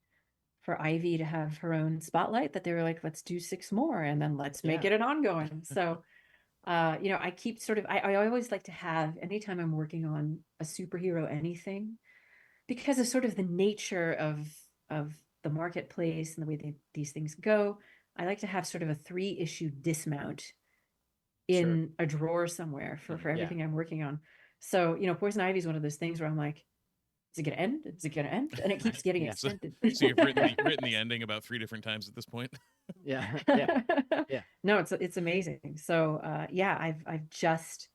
S4: for Ivy to have her own spotlight, that they were like, let's do 6 more and then let's make
S2: Yeah.
S4: it an ongoing. So, I keep sort of, I always like to have, anytime I'm working on a superhero anything, because of sort of the nature of the marketplace and the way these things go, I like to have sort of a 3-issue dismount in a drawer somewhere for
S2: Yeah.
S4: everything I'm working on. So, Poison Ivy is one of those things where I'm like, is it going to end? Is it going to end? And it keeps getting
S2: Yeah.
S3: So,
S4: extended.
S3: so you've written the ending about 3 different times at this point.
S2: Yeah. Yeah. Yeah.
S4: No, it's amazing. So yeah, I just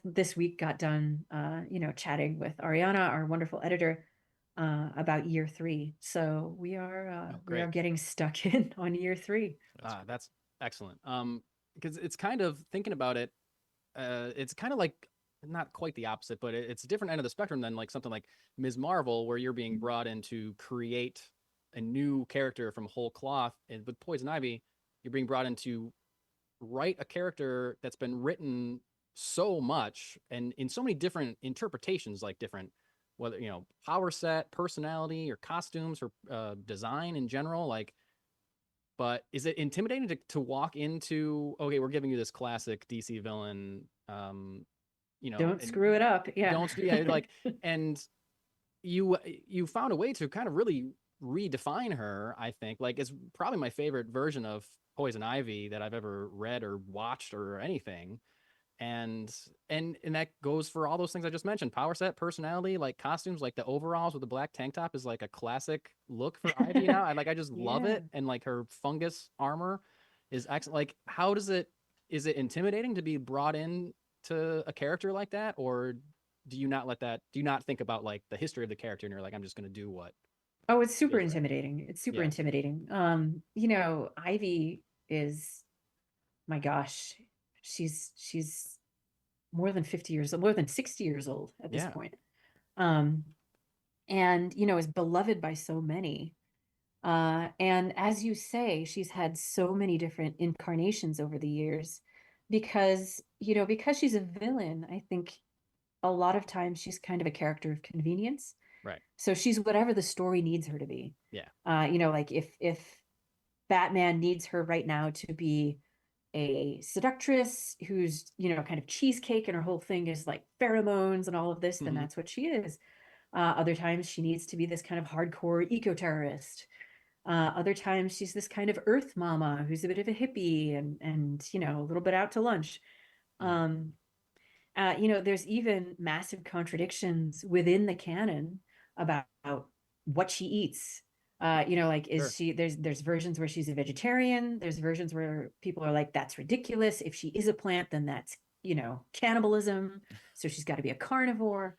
S4: this week got done chatting with Ariana, our wonderful editor, about year 3. So we are
S2: great.
S4: getting stuck in on year 3.
S2: That's excellent. Because it's kind of, thinking about it, it's kind of like, not quite the opposite, but it's a different end of the spectrum than like something like Ms. Marvel, where you're being brought in to create a new character from whole cloth. And with Poison Ivy, you're being brought in to write a character that's been written so much and in so many different interpretations, like different, whether, power set, personality, or costumes, or design in general. Like, but is it intimidating to walk into, okay, we're giving you this classic DC villain,
S4: Don't screw it up. Yeah.
S2: like, and you found a way to kind of really redefine her. I think, like, it's probably my favorite version of Poison Ivy that I've ever read or watched or anything. And that goes for all those things I just mentioned: power set, personality, like costumes, like the overalls with the black tank top is like a classic look for Ivy now. I just love it. And like her fungus armor is excellent. Like, is it intimidating to be brought in to a character like that, or do you not think about like the history of the character and you're like, I'm just going to do what?
S4: Oh, it's super
S2: Feels right.
S4: intimidating. It's super
S2: Yeah.
S4: intimidating. Ivy is, my gosh, she's more than 50 years old, more than 60 years old at this point. And, is beloved by so many. And as you say, she's had so many different incarnations over the years because she's a villain. I think a lot of times she's kind of a character of convenience.
S2: Right.
S4: So she's whatever the story needs her to be.
S2: Yeah.
S4: You know, like if Batman needs her right now to be a seductress who's, you know, kind of cheesecake and her whole thing is like pheromones and all of this, then
S2: Mhm.
S4: that's what she is. Other times she needs to be this kind of hardcore eco-terrorist. Other times she's this kind of earth mama who's a bit of a hippie and you know, a little bit out to lunch.
S2: Mhm.
S4: You know, there's even massive contradictions within the canon about what she eats. You know, like
S2: Sure.
S4: there's versions where she's a vegetarian, there's versions where people are like, that's ridiculous. If she is a plant, then that's, you know, cannibalism. So she's got to be a carnivore.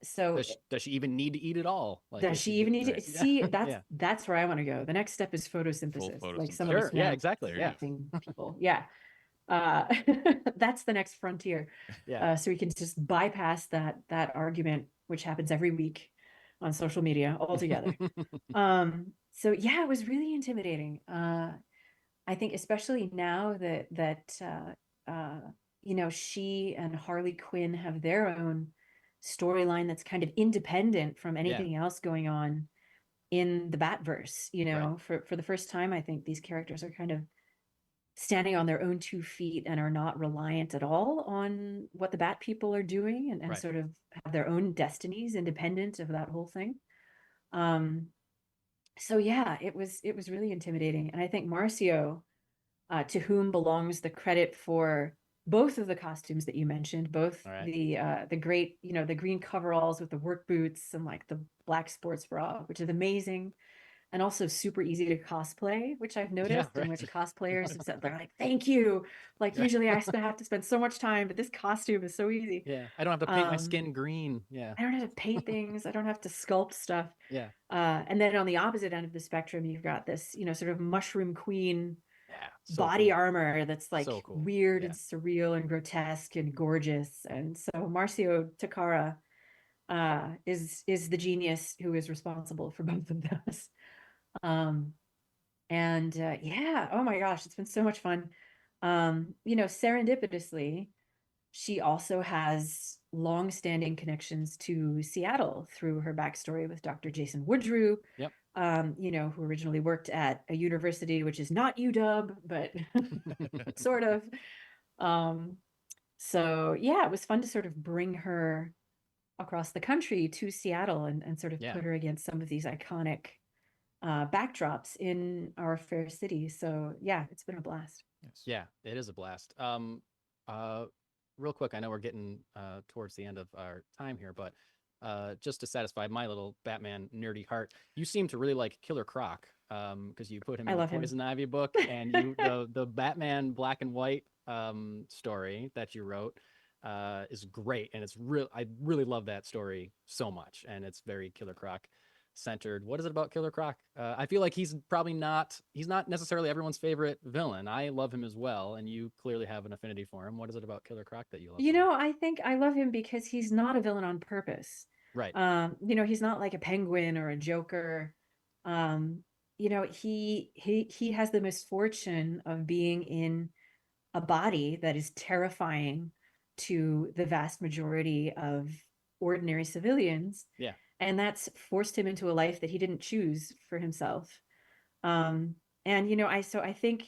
S4: So
S2: Does she even need to eat at all? Like,
S4: does
S2: is
S4: she
S2: she
S4: even
S2: just
S4: need to
S3: Right.
S4: see?
S2: yeah.
S4: That's where I want to go. The next step is
S3: Full
S4: photosynthesis, like some of
S3: photosynthesis.
S4: these
S2: Sure. Yeah.
S4: now
S2: Exactly.
S3: There you
S2: Yeah.
S3: go.
S4: people. Yeah. Uh, that's the next frontier.
S2: Yeah.
S4: So we can just bypass that argument, which happens every week on social media altogether. So yeah, it was really intimidating. I think especially now that you know, she and Harley Quinn have their own storyline that's kind of independent from
S2: Yeah.
S4: anything else going on in the Batverse. You
S2: Right.
S4: know, for the first time, I think these characters are kind of standing on their own 2 feet and are not reliant at all on what the Bat people are doing and
S2: Right.
S4: sort of have their own destinies independent of that whole thing. Um, so yeah, it was really intimidating. And I think Marcio, to whom belongs the credit for both of the costumes that you mentioned, both
S2: All right.
S4: the great, you know, the green coveralls with the work boots and like the black sports bra, which is amazing, and also super easy to cosplay, which I've noticed, in
S2: Right.
S4: which cosplayers have said, they're like, thank you. Like,
S2: Yeah.
S4: usually I have to spend so much time, but this costume is so easy.
S2: Yeah. I don't have to paint my skin green. Yeah.
S4: I don't have to paint things. I don't have to sculpt stuff.
S2: Yeah.
S4: And then on the opposite end of the spectrum, you've got this, you know, sort of mushroom queen
S2: Yeah. So
S4: body
S2: cool.
S4: armor that's like
S2: So cool.
S4: weird
S2: Yeah.
S4: and surreal and grotesque and gorgeous. And so Marcio Takara is the genius who is responsible for both of those. Um, and yeah, oh my gosh, it's been so much fun. You know, serendipitously, she also has long-standing connections to Seattle through her backstory with Dr. Jason Woodrue,
S2: Yep.
S4: you know, who originally worked at a university which is not UW, but sort of. Um, so yeah, it was fun to sort of bring her across the country to Seattle and sort of
S2: Yeah.
S4: put her against some of these iconic backdrops in our fair city. So yeah, it's been a blast.
S3: Yes.
S2: Yeah, it is a blast. Real quick, I know we're getting towards the end of our time here, but just to satisfy my little Batman nerdy heart, you seem to really like Killer Croc, because you put him
S4: I
S2: in the
S4: love him.
S2: Poison Ivy book, and the Batman black and white story that you wrote is great, and I really love that story so much, and it's very Killer Croc centered. What is it about Killer Croc? I feel like he's not necessarily everyone's favorite villain. I love him as well, and you clearly have an affinity for him. What is it about Killer Croc that you love?
S4: You
S2: so
S4: know,
S2: much?
S4: I think I love him because he's not a villain on purpose.
S2: Right.
S4: You know, he's not like a Penguin or a Joker. Um, you know, he has the misfortune of being in a body that is terrifying to the vast majority of ordinary civilians.
S2: Yeah.
S4: And that's forced him into a life that he didn't choose for himself. Um, and you know, I think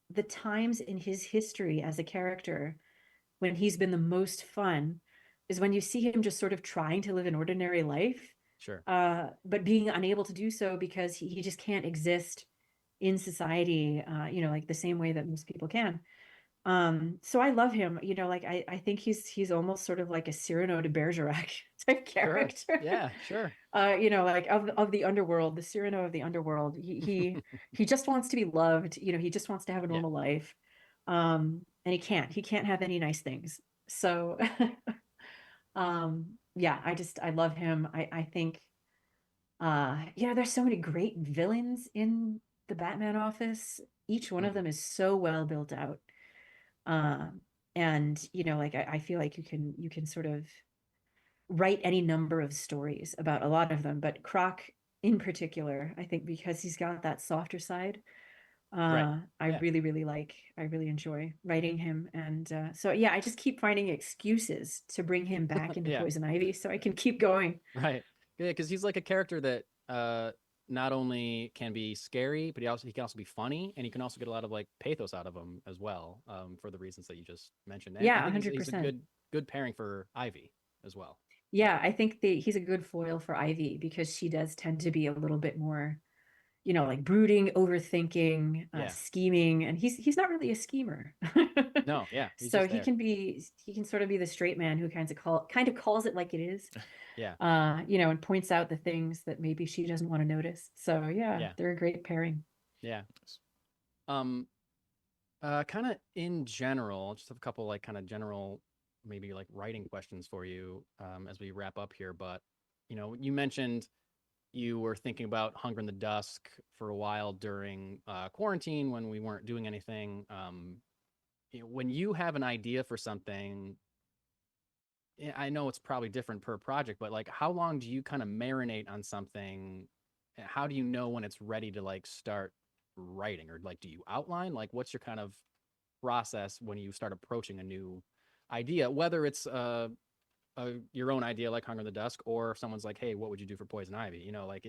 S4: the times in his history as a character when he's been the most fun is when you see him just sort of trying to live an ordinary life,
S2: Sure.
S4: but being unable to do so because he just can't exist in society, you know, like the same way that most people can. So I love him, you know, like I think he's almost sort of like a Cyrano de Bergerac type
S2: Sure.
S4: character.
S2: Yeah. Sure.
S4: You know, like of the underworld, the Cyrano of the underworld. He just wants to be loved, you know, he just wants to have a
S2: Yeah.
S4: normal life. And he can't have any nice things. So yeah, I love him. I think you know, there's so many great villains in the Batman office. Each one of them is so well built out. And you know, like I feel like you can sort of write any number of stories about a lot of them, but Croc in particular, I think because he's got that softer side,
S2: Right.
S4: I
S2: Yeah.
S4: I really enjoy writing him. And so yeah, I just keep finding excuses to bring him back into
S2: Yeah.
S4: Poison Ivy so I can keep going.
S2: Right. Yeah, because he's like a character that not only can be scary, but he can also be funny, and you can also get a lot of like pathos out of him as well, for the reasons that you just mentioned. And I
S4: Yeah,
S2: think he's a
S4: 100%.
S2: good pairing for Ivy as well.
S4: Yeah, I think he's a good foil for Ivy because she does tend to be a little bit more, like brooding, overthinking,
S2: Yeah.
S4: scheming, and he's not really a schemer.
S2: No, yeah, he's
S4: So
S2: just there.
S4: he can sort of be the straight man who kind of calls it like it is.
S2: Yeah.
S4: And points out the things that maybe she doesn't want to notice. So yeah,
S2: Yeah.
S4: they're a great pairing.
S2: Yeah. Kind of in general, just have a couple like kind of general, maybe like writing questions for you as we wrap up here. But you mentioned you were thinking about Hunger in the Dusk for a while during quarantine when we weren't doing anything. When you have an idea for something, I know it's probably different per project, but like how long do you kind of marinate on something? How do you know when it's ready to like start writing, or like do you outline? Like what's your kind of process when you start approaching a new idea, whether it's your own idea like Hunger in the Dusk, or if someone's like, hey, what would you do for Poison Ivy? Like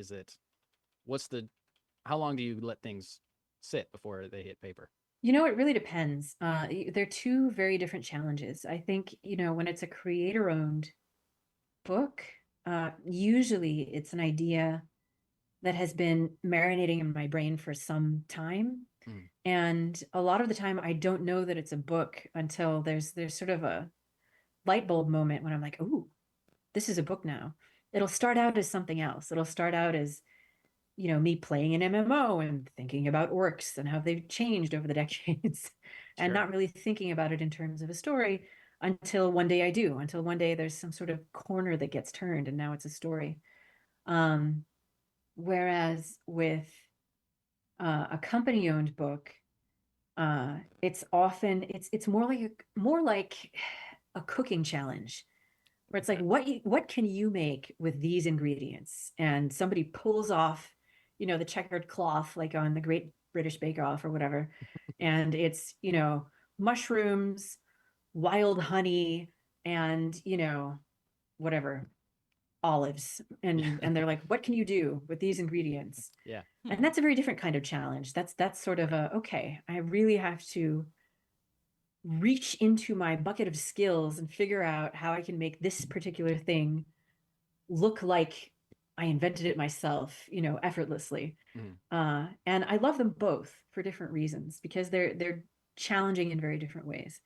S2: how long do you let things sit before they hit paper?
S4: It really depends. They're two very different challenges. I think, when it's a creator owned book, usually it's an idea that has been marinating in my brain for some time.
S2: Mm.
S4: And a lot of the time I don't know that it's a book until there's sort of a light bulb moment when I'm like, "Ooh, this is a book now." It'll start out as something else. It'll start out as, me playing an MMO and thinking about orcs and how they've changed over the decades and
S2: Sure.
S4: not really thinking about it in terms of a story until one day I do, until one day there's some sort of corner that gets turned and now it's a story. Whereas with a company owned book, it's often it's more like a cooking challenge where it's like what can you make with these ingredients, and somebody pulls off the checkered cloth like on the Great British Bake Off or whatever, and it's mushrooms, wild honey, and whatever, olives, and they're like, what can you do with these ingredients?
S2: Yeah.
S4: And that's a very different kind of challenge. That's sort of okay, I really have to reach into my bucket of skills and figure out how I can make this particular thing look like I invented it myself, effortlessly.
S2: Mm.
S4: And I love them both for different reasons because they're challenging in very different ways.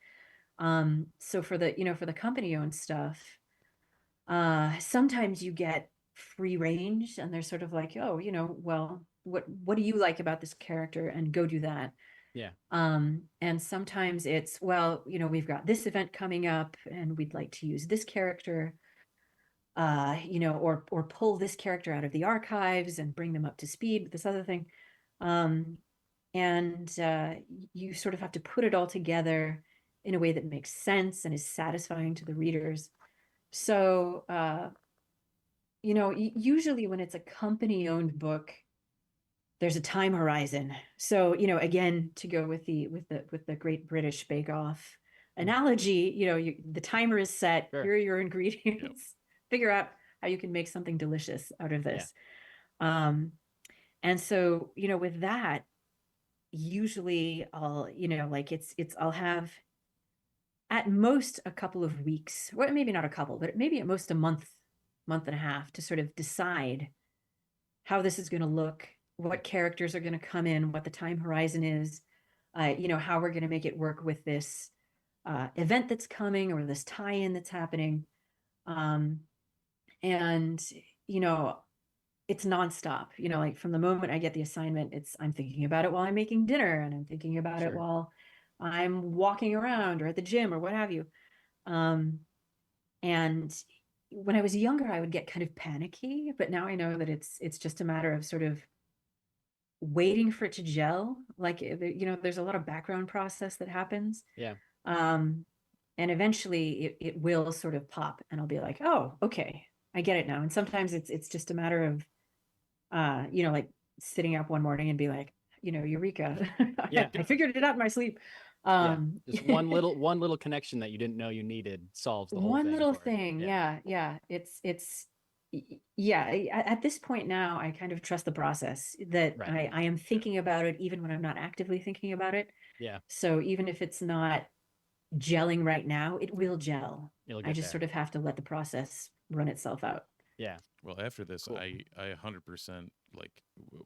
S4: So for the company owned stuff, sometimes you get free range and they're sort of like, oh, well, what do you like about this character, and go do that.
S2: Yeah.
S4: And sometimes it's, well, we've got this event coming up and we'd like to use this character, or pull this character out of the archives and bring them up to speed with this other thing. And you sort of have to put it all together in a way that makes sense and is satisfying to the readers. So, usually when it's a company owned book, there's a time horizon. So, again, to go with the Great British Bake Off analogy, the timer is set.
S2: Sure.
S4: Here are your ingredients. Figure out how you can make something delicious out of this. Yeah. And so, with that, usually I'll, I'll have at most a couple of weeks, well, maybe not a couple, but maybe at most a month and a half to sort of decide how this is going to look, what characters are going to come in, what the time horizon is, how we're going to make it work with this event that's coming or this tie-in that's happening. And, it's nonstop, like from the moment I get the assignment, I'm thinking about it while I'm making dinner, and I'm thinking about it while I'm walking around or at the gym or what have you. And when I was younger, I would get kind of panicky, but now I know that it's just a matter of sort of waiting for it to gel. Like, there's a lot of background process that happens.
S2: Yeah.
S4: And eventually it will sort of pop and I'll be like, oh, okay, I get it now. And sometimes it's just a matter of, like sitting up one morning and be like, eureka,
S2: Yeah.
S4: I figured it out in my sleep.
S2: Just one little connection that you didn't know you needed solves the whole
S4: one
S2: thing.
S4: little thing. Yeah. It's Yeah, at this point now, I kind of trust the process that
S2: Right.
S4: I am thinking about it even when I'm not actively thinking about it.
S2: Yeah.
S4: So even if it's not gelling right now, it will gel.
S2: You'll
S4: I
S2: get
S4: just
S2: there.
S4: sort of have to let the process run itself out.
S2: Yeah.
S3: Well, after this,
S2: Cool.
S3: I 100% like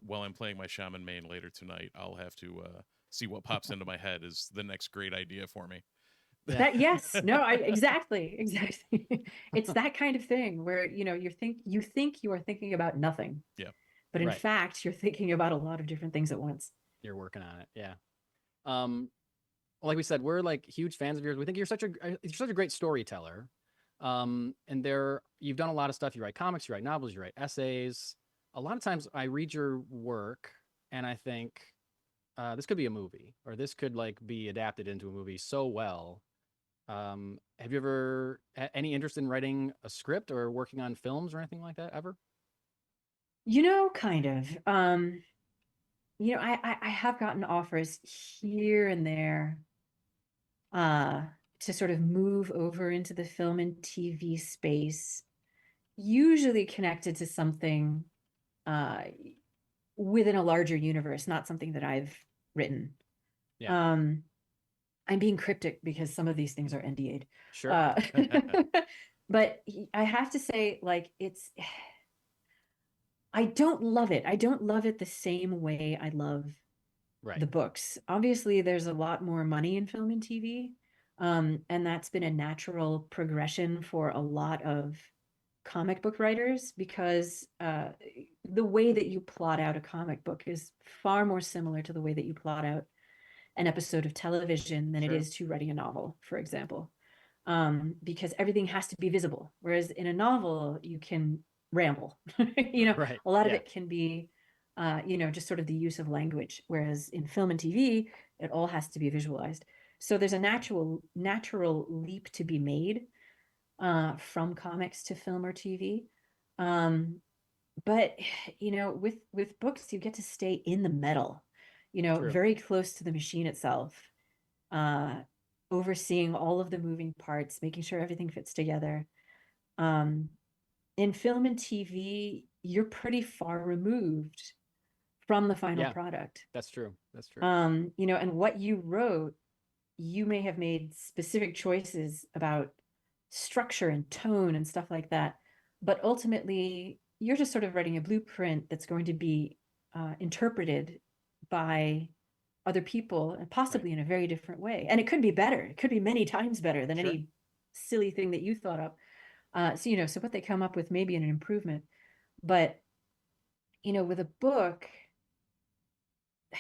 S3: while I'm playing my shaman main later tonight, I'll have to see what pops into my head is the next great idea for me.
S2: Yeah.
S4: That yes, no, I exactly. It's that kind of thing where you think you are thinking about nothing,
S3: Yeah.
S4: but in
S2: Right.
S4: fact you're thinking about a lot of different things at once.
S2: You're working on it. Yeah. Like we said, we're like huge fans of yours. We think you're such a great storyteller. And you've done a lot of stuff. You write comics, you write novels, you write essays. A lot of times I read your work and I think this could be a movie, or this could like be adapted into a movie so well. Have you ever any interest in writing a script or working on films or anything like that ever?
S4: Kind of. I have gotten offers here and there uh to sort of move over into the film and TV space, usually connected to something uh within a larger universe, not something that I've written.
S2: Yeah.
S4: Um I'm being cryptic because some of these things are NDA'd.
S2: Sure.
S4: Uh but I have to say, like, I don't love it. I don't love it the same way I love
S2: Right.
S4: the books. Obviously, there's a lot more money in film and TV. And that's been a natural progression for a lot of comic book writers because the way that you plot out a comic book is far more similar to the way that you plot out an episode of television than it
S2: Sure.
S4: is to writing a novel, for example. Because everything has to be visible. Whereas in a novel, you can ramble.
S2: Right.
S4: A lot of
S2: Yeah.
S4: it can be, just sort of the use of language. Whereas in film and TV, it all has to be visualized. So there's a natural leap to be made from comics to film or TV. Um, but with books, you get to stay in the metal,
S2: True.
S4: very close to the machine itself, uh, overseeing all of the moving parts, making sure everything fits together. Um, in film and TV, you're pretty far removed from the final
S2: Yeah.
S4: product.
S2: That's true. That's true.
S4: And what you wrote, you may have made specific choices about structure and tone and stuff like that. But ultimately, you're just sort of writing a blueprint that's going to be interpreted by other people and possibly in a very different way. And it could be better. It could be many times better than
S2: Sure.
S4: any silly thing that you thought up. So what they come up with may be an improvement. But, with a book,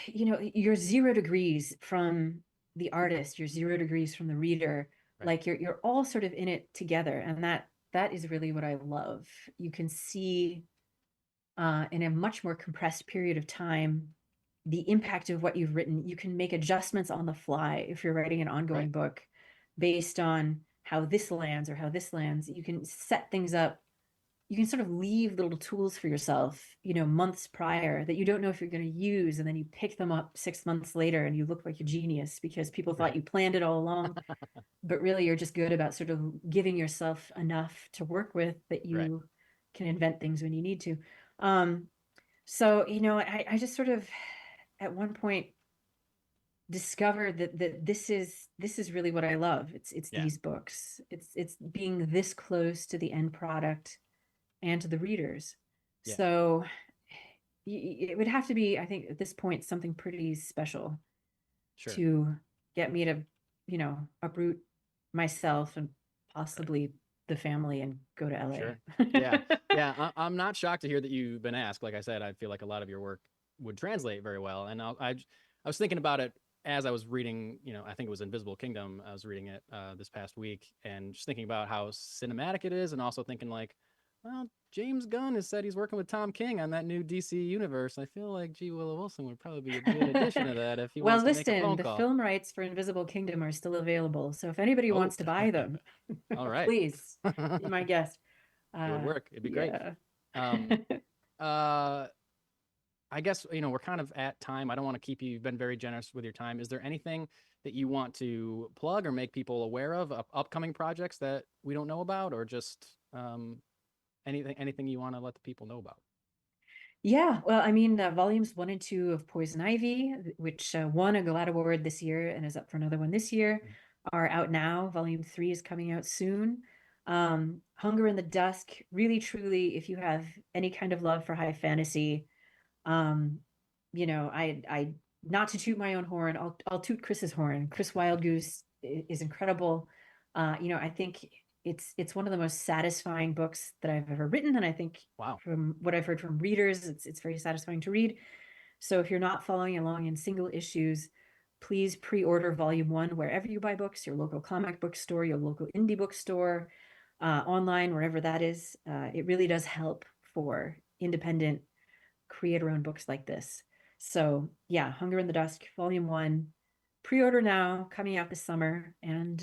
S4: you're 0 degrees from the artist, you're 0 degrees from the reader.
S2: Right.
S4: Like you're all sort of in it together. And that is really what I love. You can see in a much more compressed period of time the impact of what you've written. You can make adjustments on the fly if you're writing an ongoing
S2: Right.
S4: book based on how this lands or how this lands. You can set things up. You can sort of leave little tools for yourself, months prior that you don't know if you're going to use. And then you pick them up 6 months later and you look like a genius because people thought
S2: Right.
S4: you planned it all along. But really, you're just good about sort of giving yourself enough to work with that you
S2: Right.
S4: can invent things when you need to. I just sort of at one point discovered that this is really what I love. It's
S2: Yeah.
S4: these books. It's being this close to the end product and to the readers.
S2: Yeah.
S4: So it would have to be, I think, at this point, something pretty special
S2: Sure.
S4: to get me to, uproot myself and possibly the family and go to LA.
S2: Sure. Yeah. Yeah. I'm not shocked to hear that you've been asked. Like I said, I feel like a lot of your work would translate very well. And I was thinking about it as I was reading, I think it was Invisible Kingdom. I was reading it this past week and just thinking about how cinematic it is, and also thinking like, well, James Gunn has said he's working with Tom King on that new DC universe. I feel like Willow Wilson would probably be a good addition to that if he
S4: Well,
S2: wants to make a
S4: listen,
S2: phone
S4: the
S2: call.
S4: film rights for Invisible Kingdom are still available. So if anybody
S2: Oh.
S4: wants to buy them,
S2: All right.
S4: please be my guest.
S2: It would work. It'd be great.
S4: Yeah.
S2: I guess, we're kind of at time. I don't want to keep you. You've been very generous with your time. Is there anything that you want to plug or make people aware of upcoming projects that we don't know about, or just anything you want to let the people know about?
S4: Yeah, well, I mean, volumes 1 and 2 of Poison Ivy, which won a GLAAD award this year and is up for another one this year, are out now. Volume 3 is coming out soon. Hunger in the Dusk, really, truly, if you have any kind of love for high fantasy, you know, I not to toot my own horn, I'll toot Chris's horn. Chris Wildgoose is incredible. You know, I think it's one of the most satisfying books that I've ever written, and I think
S2: Wow.
S4: from what I've heard from readers, it's very satisfying to read. So if you're not following along in single issues, please pre-order volume 1 wherever you buy books, your local comic book store, your local indie bookstore, online, wherever that is. It really does help for independent creator-owned books like this. So yeah, Hunger in the Dusk, volume 1, pre-order now, coming out this summer. And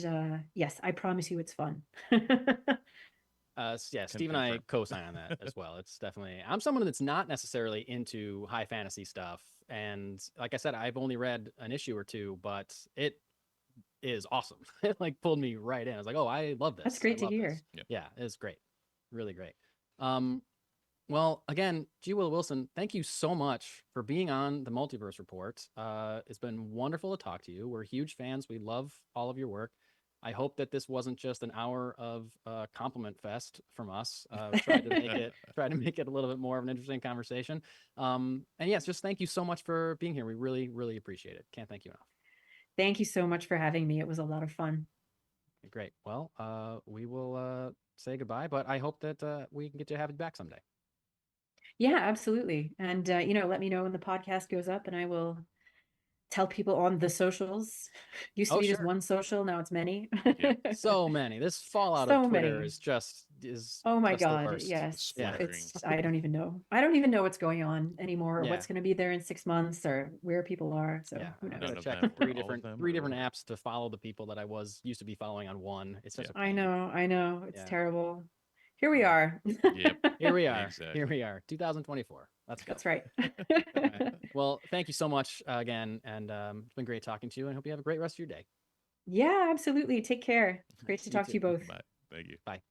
S4: yes, I promise you it's fun.
S2: Yeah, Steve and I
S3: confirm.
S2: co-sign on that as well. It's definitely, I'm someone that's not necessarily into high fantasy stuff. And like I said, I've only read an issue or two, but it is awesome. It like pulled me right in. I was like, oh, I love this.
S4: That's great
S2: I
S4: to
S2: love
S4: hear.
S2: this.
S3: Yep.
S2: Yeah, it's great. Really great. Well, again, G. Willow Wilson, thank you so much for being on the Multiverse Report. It's been wonderful to talk to you. We're huge fans. We love all of your work. I hope that this wasn't just an hour of compliment fest from us. Tried to make it a little bit more of an interesting conversation. And yes, just thank you so much for being here. We really, really appreciate it. Can't thank you enough.
S4: Thank you so much for having me. It was a lot of fun.
S2: Great. Well, we will say goodbye, but I hope that we can get to have you back someday.
S4: Yeah, absolutely. And you know, let me know when the podcast goes up and I will tell people on the socials. Used to
S2: Oh,
S4: be just
S2: sure.
S4: one social, now it's many.
S2: So many. This fallout
S4: So
S2: of Twitter
S4: many.
S2: is
S4: Oh my
S2: just the
S4: God,
S2: worst.
S4: yes.
S3: Splattering.
S4: It's I don't even know. I don't even know what's going on anymore or
S2: Yeah.
S4: what's going to be there in 6 months or where people are. So
S2: Yeah,
S4: who
S2: I've
S4: knows?
S2: got
S3: None
S2: to
S3: of
S2: check
S3: them or
S2: three
S3: all of
S2: different
S3: them
S2: three
S3: or
S2: different
S3: what?
S2: apps to follow the people that I used to be following on one. It's such a
S4: I
S2: pain.
S4: know. It's
S2: Yeah.
S4: terrible. Here we
S2: Yeah.
S4: are.
S3: Yep.
S2: Here we are.
S3: Exactly.
S2: Here we are. 2024. Let's go.
S4: That's right.
S2: All right. Well, thank you so much again, and it's been great talking to you. And hope you have a great rest of your day.
S4: Yeah, absolutely. Take care. Great to
S2: You
S4: talk to
S2: too.
S4: you both.
S3: Bye. Thank you.
S2: Bye.